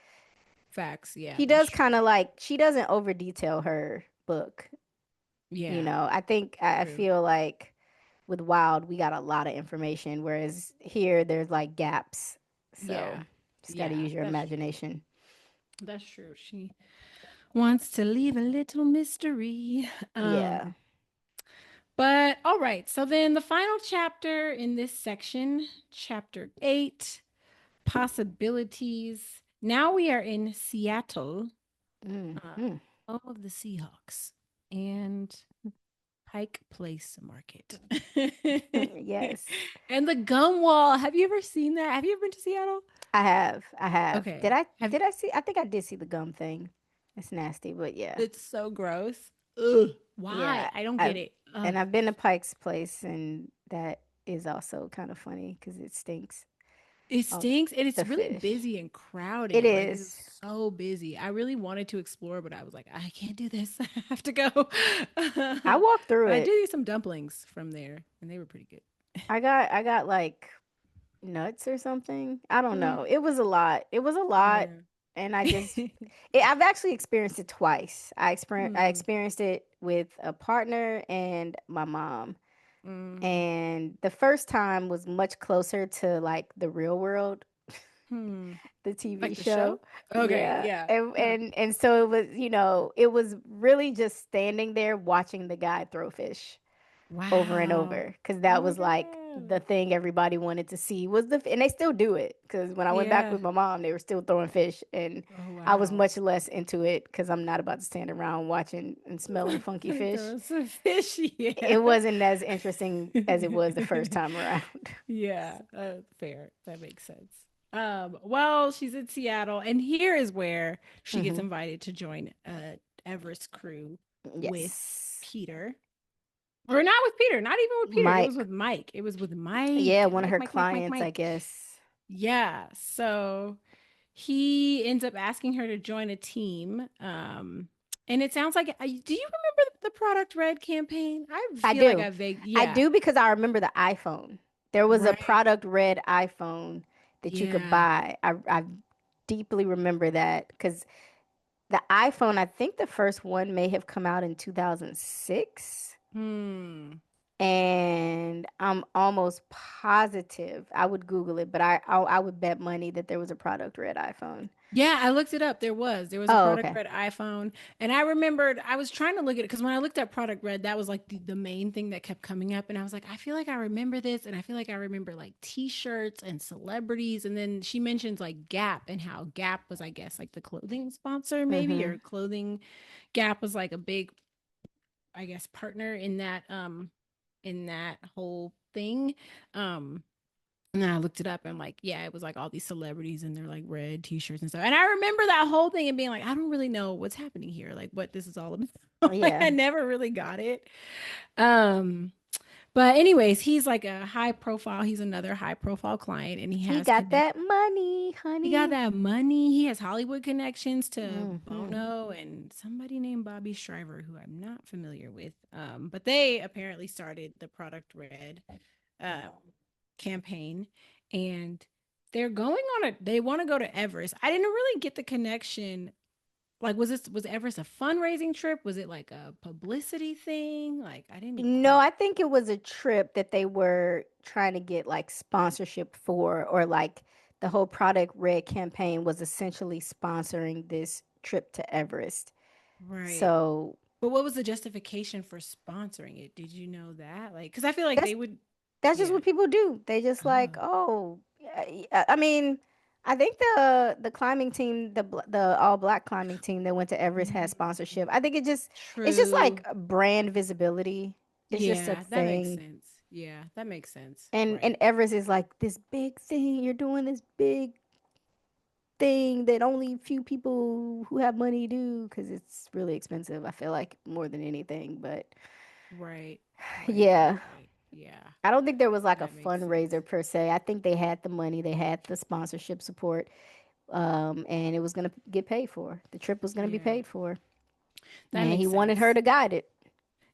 facts. Yeah, She that's does true. kind of like she doesn't over detail her book. Yeah, I think I true. feel like with Wild we got a lot of information, whereas here there's like gaps. So Yeah. just got to Yeah, use your that's true. imagination. That's true. She wants to leave a little mystery. Yeah. But all right. So then the final chapter in this section, chapter 8, possibilities. Now we are in Seattle, Mm, uh, mm. home of the Seahawks. And Pike Place Market. Yes, And the gum wall. Have you ever seen that? Have you ever been to Seattle? I have. I have. Did Okay. I Have did I see? I think I did see the gum thing. It's nasty, but yeah. It's so gross. Ugh. Why? Yeah, I don't get I've it. Ugh. and I've been to Pike's Place, and that is also kind of funny because it stinks. It Oh, stinks and it's the really fish. busy and It crowded. Like it is is. so busy. I really wanted to explore, but I was like, I can't do this. I have to go. I But walked through I did it. eat some dumplings from there, and they were pretty good. I got like nuts or something. I don't Mm, know. It was a lot. It was a lot, yeah. and I've actually experienced it twice. I Hmm. experienced it with a partner and my mom. Mm, And the first time was much closer to like the real world, hmm. the TV Like the show. show? Okay, Yeah. yeah. And Huh. and so it was, it was really just standing there watching the guy throw fish over and Wow. over because Oh that my was like the God. thing everybody wanted to see was and they still do it because when I went back Yeah. with my mom they were still throwing fish, and Oh I was wow. much less into it because I'm not about to stand around watching and smelling funky fish. Throw some fish, yeah. It wasn't as interesting as it was the first time around. Yeah, fair. That makes sense. Well, she's in Seattle, and here is where she gets Hmm. invited to join Everest crew with Yes. Peter. Or not with Peter, not even with Peter. It was Mike. with Mike. It was with Yeah, Mike. one of Mike, her Mike, Mike, Mike, clients, I Mike. guess. Yeah. So he ends up asking her to join a team. And it sounds like, do you remember the Product Red campaign? I I feel like do. I vague, I yeah, do because I remember the iPhone. There was a right. product red iPhone that you could Yeah. buy. I deeply remember that because the iPhone, I think the first one may have come out in 2006. Hmm. And I'm almost positive I would Google it, but I would bet money that there was a product red iPhone. Yeah, I looked it up. There was a Oh, product okay. red iPhone, and I remembered I was trying to look at it because when I looked at product red, that was like the main thing that kept coming up, and I was like, I feel like I remember this, and I feel like I remember like T-shirts and celebrities, and then she mentions like Gap and how Gap was, I guess, like the clothing sponsor maybe, Mm-hmm. or clothing Gap was like a big, I guess, partner in that whole thing. Um, and then I looked it up and like, yeah, it was like all these celebrities and their like red t-shirts and stuff. And I remember that whole thing and being like, I don't really know what's happening here, like what this is all about. Like Yeah. I never really got it. Um, but anyways, he's like a high profile, he's another high profile client and He got that money, he got honey. that money. He has Hollywood connections to Mm-hmm. Bono and somebody named Bobby Shriver, who I'm not familiar with. But they apparently started the Product Red uh, campaign, and they want to go to Everest. I didn't really get the connection. Like, was Everest a fundraising trip? Was it like a publicity thing? Like, I didn't No, quite. I think it was a trip that they were trying to get like sponsorship for, or like the whole Product Red campaign was essentially sponsoring this trip to Everest. Right. So But what was the justification for sponsoring it? Did you know that? Like, because I feel like that's they would. that's just Yeah. what people do. They just like, Oh, oh, yeah, I mean, I think the climbing team, the all black climbing team that went to Everest has mm, sponsorship. I think it's just like true. brand visibility. It's just a Yeah, that makes thing. sense. Yeah, that makes sense. And Right. Everest is like this big thing. You're doing this big thing that only few people who have money do because it's really expensive. I feel like more than anything. But Right. Right. Right. yeah, Right. Yeah, I don't think there was like a that makes sense. fundraiser per se. I think they had the money, they had the sponsorship support, and it was gonna get paid for. The trip was gonna be Yeah, paid for, that and he makes wanted her sense. to guide it.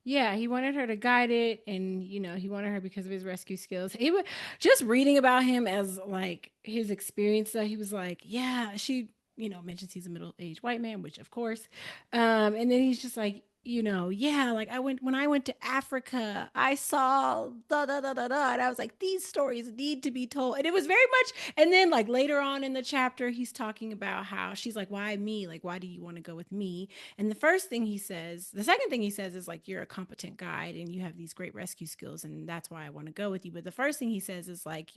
Yeah, he wanted her to guide it, and he wanted her because of his rescue skills. He was just reading about him as like his experience. That he was like, yeah, she, mentions he's a middle-aged white man, which of course, and then he's just like, yeah, like when I went to Africa, I saw da da da da da, and I was like, these stories need to be told, and it was very much. And then like later on in the chapter, he's talking about how she's like, why me? Like, why do you want to go with me? And the second thing he says is like, you're a competent guide and you have these great rescue skills, and that's why I want to go with you. But the first thing he says is like,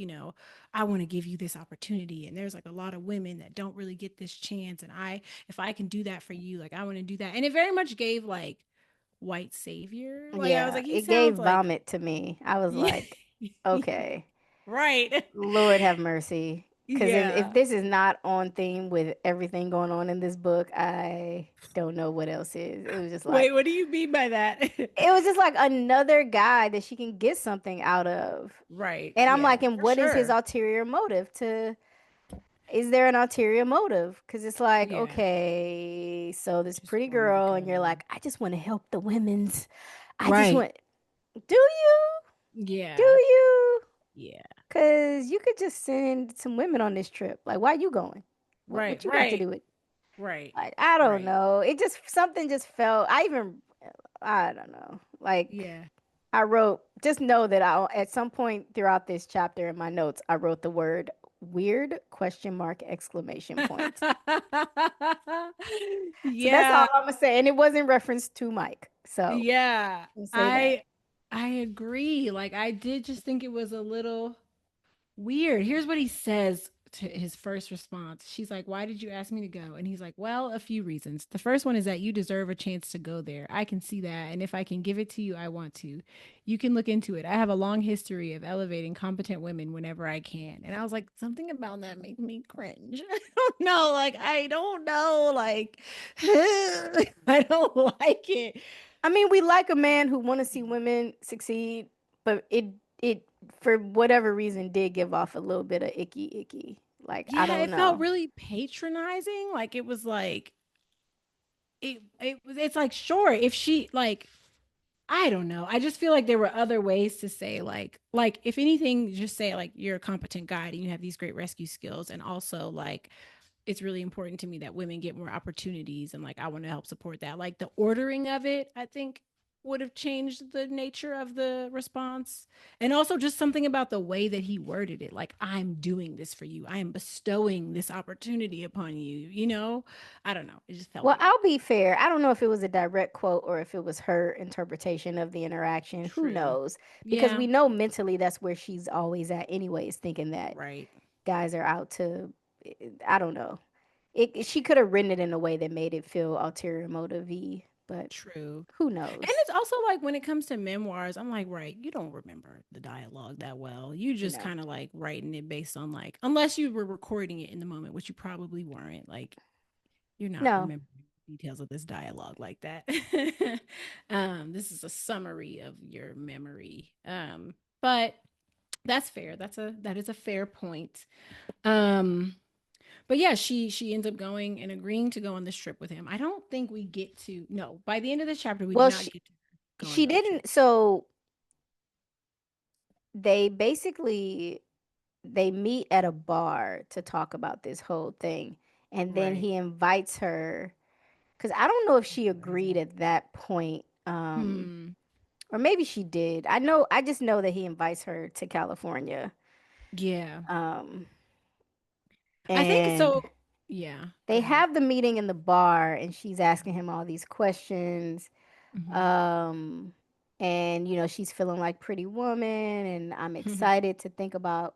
I want to give you this opportunity. And there's like a lot of women that don't really get this chance. And if I can do that for you, like I want to do that. And it very much gave like white savior. Like I was Yeah, like, he it gave sounds like vomit to me. I was yeah, like, okay, right. Lord have mercy. Because if Yeah. this is not on theme with everything going on in this book, I don't know what else is. Wait, what do you mean by that? It was just like another guy that she can get something out of. Right. And I'm Yeah, like, and for what is his sure. ulterior motive to, is there an ulterior motive? Because it's like, Yeah. okay, so this Just pretty wanted to girl, and you're go. like, I just want to help the women's. I just Right. want, do you? Do Yeah. you? Yeah. Because you could just send some women on this trip. Like, why you going? Right. What you got to Right. do with? Right. Like, I don't Right. know. It just, something just felt, I don't know. Like, Yeah. I wrote, just know that at some point throughout this chapter in my notes, I wrote the word weird question mark exclamation point. So that's all Yeah. I'm gonna say. And it was in reference to Mike. So Yeah. I'll say that. I agree. Like I did just think it was a little weird. Here's what he says to his first response. She's like, "Why did you ask me to go?" And he's like, "Well, a few reasons. The first one is that you deserve a chance to go there. I can see that. And if I can give it to you, I want to. You can look into it. I have a long history of elevating competent women whenever I can." And I was like, something about that makes me cringe. I don't know. Like, I don't know. Like, I don't like it. I mean, we like a man who want to see women succeed, but it for whatever reason did give off a little bit of icky. Like, I Yeah, don't it felt know. really patronizing. Like it was like it's like sure if she like I don't know. I just feel like there were other ways to say like if anything just say like you're a competent guide and you have these great rescue skills and also like it's really important to me that women get more opportunities and like I want to help support that. Like the ordering of it, I think would have changed the nature of the response. And also just something about the way that he worded it. Like I'm doing this for you. I am bestowing this opportunity upon you, you know? I don't know. It just felt Well, weird. I'll be fair. I don't know if it was a direct quote or if it was her interpretation of the interaction. Who True. knows? Because Yeah. we know mentally that's where she's always at, anyways, thinking that Right. guys are out to, I don't know. She could have written it in a way that made it feel ulterior motive, but True. who And knows? it's also like when it comes to memoirs, I'm like, right, you don't remember the dialogue that well. You just No, kind of like writing it based on like, unless you were recording it in the moment, which you probably weren't. Like, you're not no. remembering details of this dialogue like that. This is a summary of your memory. But that's fair. That is a fair point. Um, but yeah, she ends up going and agreeing to go on this trip with him. I don't think we get to no, by the end of this chapter, we do Well, not get to go on she the trip. didn't. So they basically they meet at a bar to talk about this whole thing, and then Right. he invites her because I don't know if she agreed at that point. Hmm. Or maybe she did. I just know that he invites her to California. Yeah. Um, I think and so. Yeah. Go they ahead. have the meeting in the bar, and she's asking him all these questions. Hmm. Um, and she's feeling like Pretty Woman, and I'm excited to think about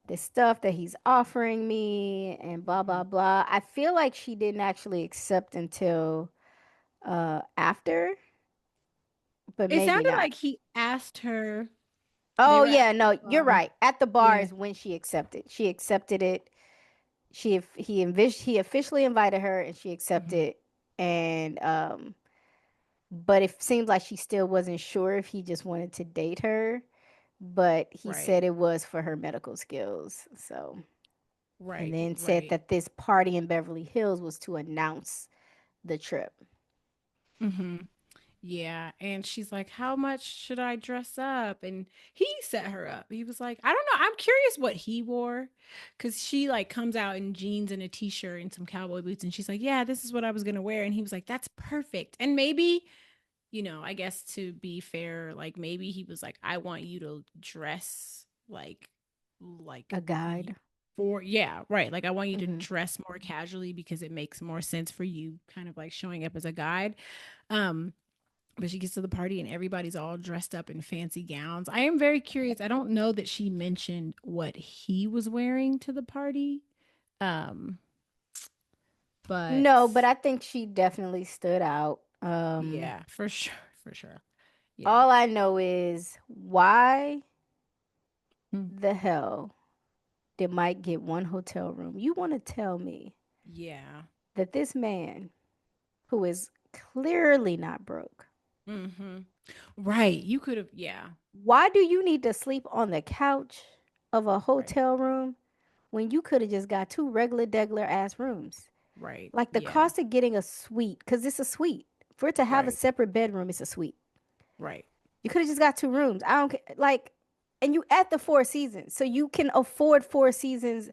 this stuff that he's offering me, and blah blah blah. I feel like she didn't actually accept until after, but It maybe sounded not. like he asked her. They Oh were at yeah, the no, you're bar. right. At the bar Yeah. is when she accepted. She accepted it. He officially invited her, and she Hmm. accepted. And but it seems like she still wasn't sure if he just wanted to date her. But he Right. said it was for her medical skills. So, and Right. then said Right. that this party in Beverly Hills was to announce the trip. Hmm. Yeah. And she's like, how much should I dress up? And he set her up. He was like, I don't know. I'm curious what he wore. Cause she like comes out in jeans and a t-shirt and some cowboy boots. And she's like, yeah, this is what I was gonna wear. And he was like, that's perfect. And maybe, I guess to be fair, like maybe he was like, I want you to dress like A you guide. for yeah, right. Like I want you to Hmm. dress more casually because it makes more sense for you kind of like showing up as a guide. Um, but she gets to the party and everybody's all dressed up in fancy gowns. I am very curious. I don't know that she mentioned what he was wearing to the party. Um, but No, but I think she definitely stood out. yeah, for sure. for sure. Yeah. All I know is why Hmm. the hell did Mike get one hotel room? You want to tell me Yeah. that this man, who is clearly not broke, Mm-hmm. Right. You could have, yeah. why do you need to sleep on the couch of a Right. hotel room when you could have just got two regular degular ass rooms? Right. Like the Yeah. cost of getting a suite, because it's a suite. For it to have a Right. separate bedroom, it's a suite. Right. You could have just got two rooms. I don't care. Like, and you at the Four Seasons, so you can afford Four Seasons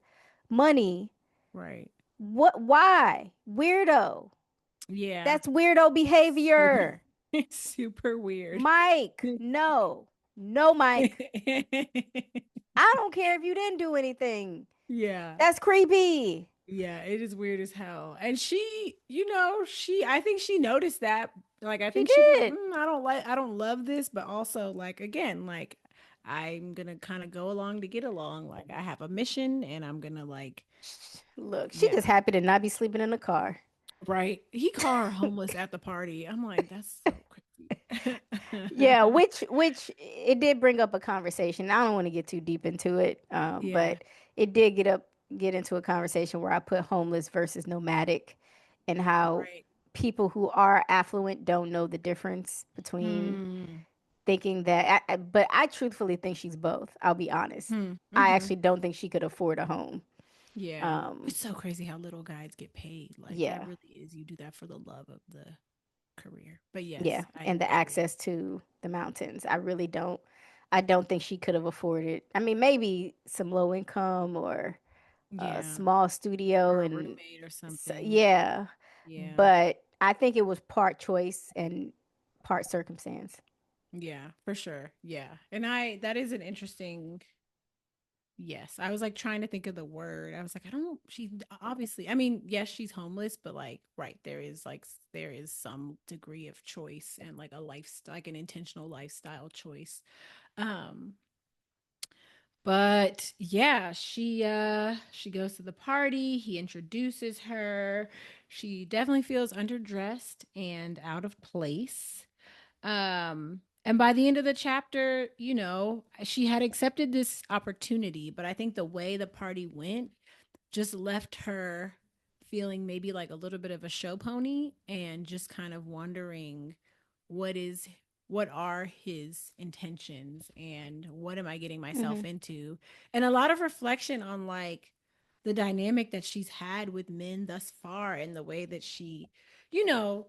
money. Right. What? Why? Weirdo. Yeah. That's weirdo Super, behavior. super weird. Mike, no. No, Mike. I don't care if you didn't do anything. Yeah. That's creepy. Yeah, it is weird as hell. And she, I think she noticed that. Like, I She think she'd be like, did. I don't love this, but also, like, again, like, I'm gonna kind of go along to get along. Like, I have a mission and I'm gonna, like, Look, she yeah, just happy to not be sleeping in the car. right. He called her homeless at the party. I'm like, that's so crazy. Yeah, which it did bring up a conversation. I don't want to get too deep into it, Yeah, but it did get into a conversation where I put homeless versus nomadic, and how right. people who are affluent don't know the difference between Hmm. thinking that. But I truthfully think she's both. I'll be honest. Hmm. I Hmm. actually don't think she could afford a home. Yeah. Um, It's so crazy how little guys get paid. Like, that yeah, really is, you do that for the love of the career. But yeah, yes, I and the agree. access to the mountains. I really don't. I don't think she could have afforded. I mean, maybe some low income or a Yeah. small studio, Or a and roommate or something. yeah, Yeah. but I think it was part choice and part circumstance. Yeah, for sure. Yeah. And that is an interesting, yes. I was like trying to think of the word. I was like, I don't, she obviously, I mean, yes, she's homeless, but like, right, there is some degree of choice and like a lifestyle, like an intentional lifestyle choice. Um, But yeah, she goes to the party, he introduces her. She definitely feels underdressed and out of place. And by the end of the chapter, she had accepted this opportunity, but I think the way the party went just left her feeling maybe like a little bit of a show pony and just kind of wondering what is what are his intentions and what am I getting Hmm. myself into, and a lot of reflection on like the dynamic that she's had with men thus far and the way that she, you know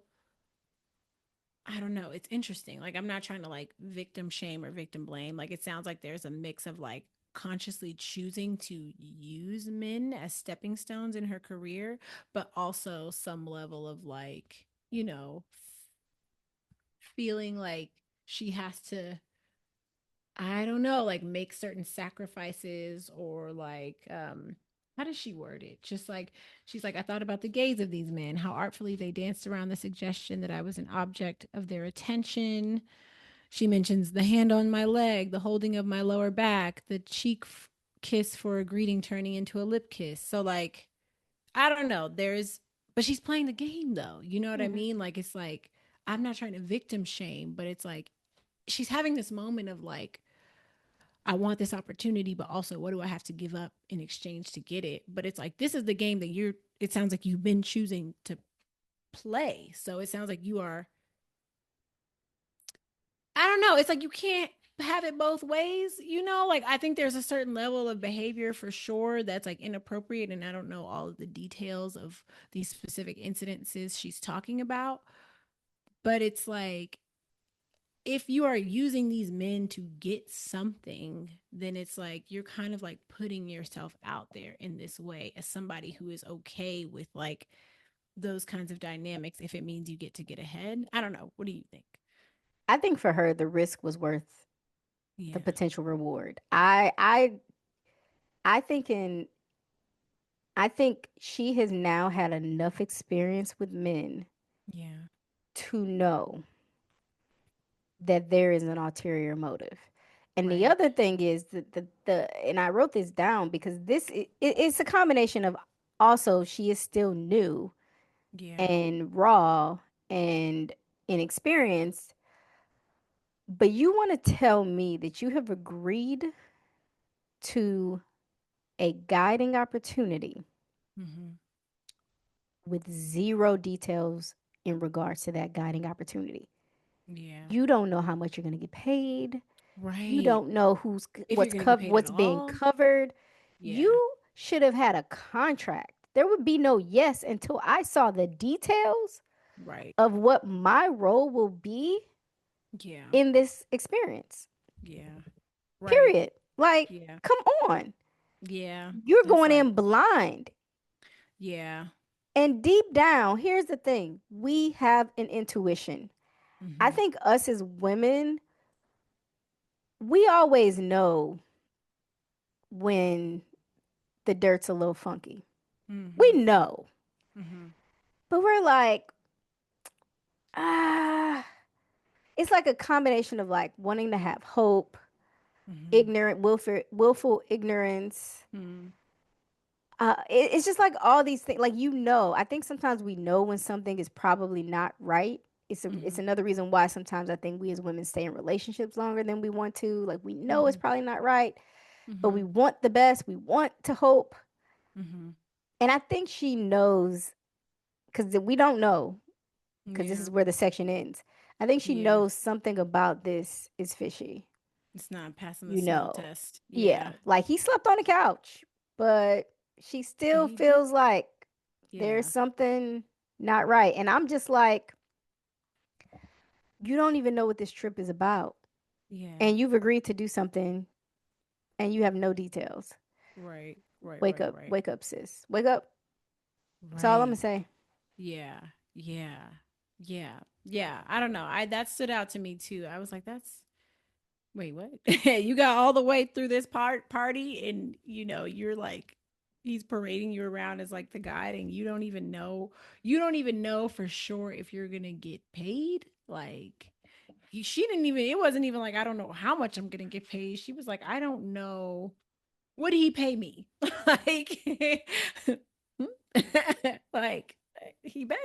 I don't know. It's interesting. Like, I'm not trying to like victim shame or victim blame. Like, it sounds like there's a mix of like consciously choosing to use men as stepping stones in her career, but also some level of like, feeling like she has to, I don't know, like make certain sacrifices or like, how does she word it? Just like, she's like, I thought about the gaze of these men, how artfully they danced around the suggestion that I was an object of their attention. She mentions the hand on my leg, the holding of my lower back, the kiss for a greeting turning into a lip kiss. So, like, I don't know. But she's playing the game though. You know what I Hmm. mean? Like, it's like, I'm not trying to victim shame, but it's like, she's having this moment of like, I want this opportunity, but also what do I have to give up in exchange to get it? But it's like, this is the game that it sounds like you've been choosing to play. So it sounds like you are, I don't know. It's like you can't have it both ways, Like, I think there's a certain level of behavior for sure that's like inappropriate, and I don't know all of the details of these specific incidences she's talking about, but it's like if you are using these men to get something, then it's like you're kind of like putting yourself out there in this way as somebody who is okay with like those kinds of dynamics if it means you get ahead. I don't know. What do you think? I think for her, the risk was worth the Yeah. potential reward. I think in I think she has now had enough experience with men Yeah. to know that there is an ulterior motive. And the Right. other thing is that and I wrote this down because it's a combination of, also she is still new Yeah. and raw and inexperienced, But you want to tell me that you have agreed to a guiding opportunity Mm-hmm. with zero details in regards to that guiding opportunity. Yeah. You don't know how much you're going to get paid. You Right. don't know If you're gonna get paid at what's being all. covered. Yeah. You should have had a contract. There would be no yes until I saw the details Right. of what my role will be Yeah. in this experience. Yeah. Right. Period. Like, Yeah. come on. Yeah. You're It's going like, in blind. yeah. And deep down, here's the thing, we have an intuition. I Mm-hmm. think us as women, we always know when the dirt's a little funky. We Mm-hmm. know. Mm-hmm. But we're like, ah, it's like a combination of like wanting to have hope, Mm-hmm. ignorant, willful ignorance. Mm-hmm. It's just like all these things. Like, I think sometimes we know when something is probably not right. It's Mm-hmm. another reason why sometimes I think we as women stay in relationships longer than we want to. Like, we know it's Mm-hmm. probably not right, but Mm-hmm. we want the best. We want to hope, Mm-hmm. and I think she knows because we don't know because this Yeah. is where the section ends. I think she Yeah. knows something about this is fishy. It's not passing the You smell know, test. yeah, Yeah. like he slept on the couch, but she still He did. feels like there's Yeah. something not right. And I'm just like, you don't even know what this trip is about. Yeah. And you've agreed to do something and you have no details. Right. Right. Right. Right. Wake up, sis. Wake up. That's all I'm gonna Right. say. Yeah. Yeah. Yeah. Yeah. I don't know. I that stood out to me too. I was like, that's wait, what? You got all the way through this party and you're like he's parading you around as like the guide and you don't even know for sure if you're gonna get paid. Like she didn't even it wasn't even like I don't know how much I'm gonna get paid. She was like, I don't know. Would he pay me? Like like he better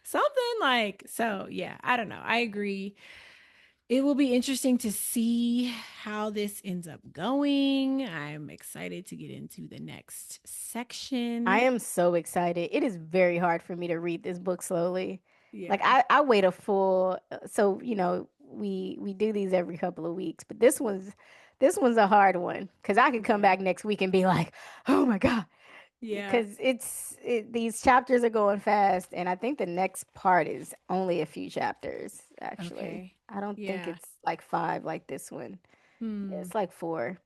something like so yeah, I don't know. I agree. It will be interesting to see how this ends up going. I'm excited to get into the next I section. am so excited. It is very hard for me to read this book slowly. Like, Yeah. I wait a full so we do these every couple of weeks, but this one's a hard one because I could come Yeah. back next week and be like, oh my God, Yeah. because these chapters are going fast, and I think the next part is only a few chapters, actually. Okay. I don't think Yeah. it's like five like this one. Yeah, Hmm. it's like four.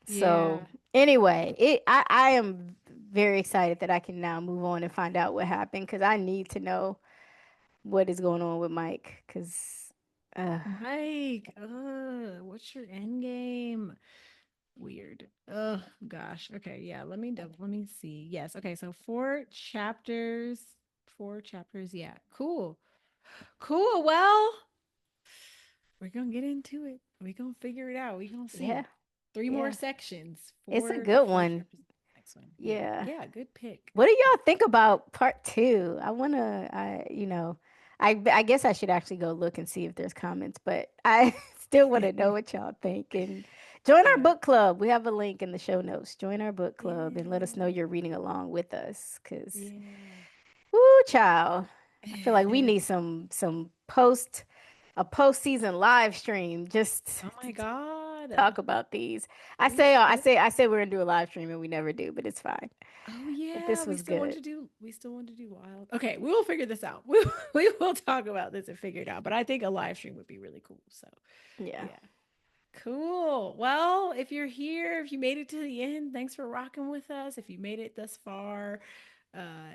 So Yeah. anyway, I am very excited that I can now move on and find out what happened because I need to know what is going on with Mike. Because Mike, what's your end game? Weird. Oh gosh. Okay, yeah. Let me see. Yes. Okay, so 4 chapters. 4 chapters. Yeah. Cool. Cool. Well, we're gonna get into it. We're gonna figure it out. We're gonna yeah, see. Three more yeah, sections. it's a Four good four one. chapters. Next one. Yeah. Yeah. Yeah, good pick. What Good do pick. y'all think about part two? I guess I should actually go look and see if there's comments, but I still want to know what y'all think. And join our Yeah. book club. We have a link in the show notes. Join our book club and let us know Yeah. you're reading along with us. Cause, Yeah. woo, child, I feel like we need some postseason live stream just Oh my to God. talk about these. We should. I say we're gonna do a live stream and we never do, but it's fine. Oh But yeah, this was good. we still want to do wild. Okay, we will figure this out. We will talk about this and figure it out. But I think a live stream would be really cool. So Yeah. yeah. Cool. Well, if you're here, if you made it to the end, thanks for rocking with us. If you made it thus far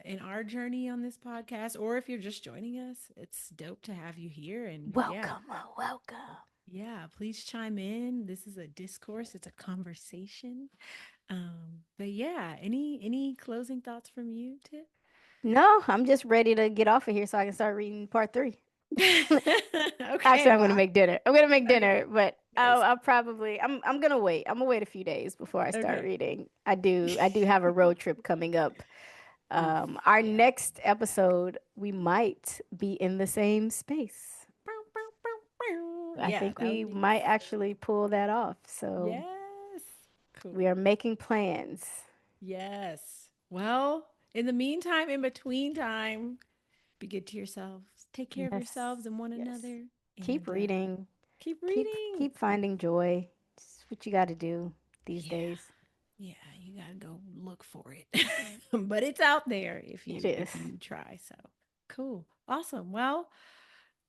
in our journey on this podcast, or if you're just joining us, it's dope to have you here. And yeah, Welcome, welcome. yeah, please chime in. This is a discourse, it's a conversation. But yeah, any closing thoughts from you, Tip? No, I'm just ready to get off of here so I can start reading part three. Actually, Okay, I'm gonna well, make dinner. I'm gonna make okay, dinner, but nice. I'm gonna wait. I'm gonna wait a few days before I start Okay. reading. I do have a road trip coming up. Oof, Our yeah. next episode, we might be in the same space. I Yeah, think that we would be might so actually pull that off. So yes. we Cool. are making plans. Yes. Well, in the meantime, in between time, be good to yourselves. Take care of Yes. yourselves and one Yes. another. Keep And reading. keep reading. Keep finding joy. It's what you got to do these Yeah. days. Yeah, you gotta go look for it. But it's out there It if is. you try. So cool. Awesome. Well,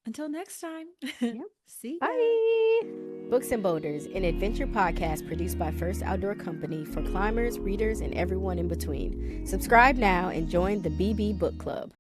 until next time. Yep. See ya. Bye. Books and Boulders, an adventure podcast produced by First Outdoor Company for climbers, readers, and everyone in between. Subscribe now and join the BB Book Club.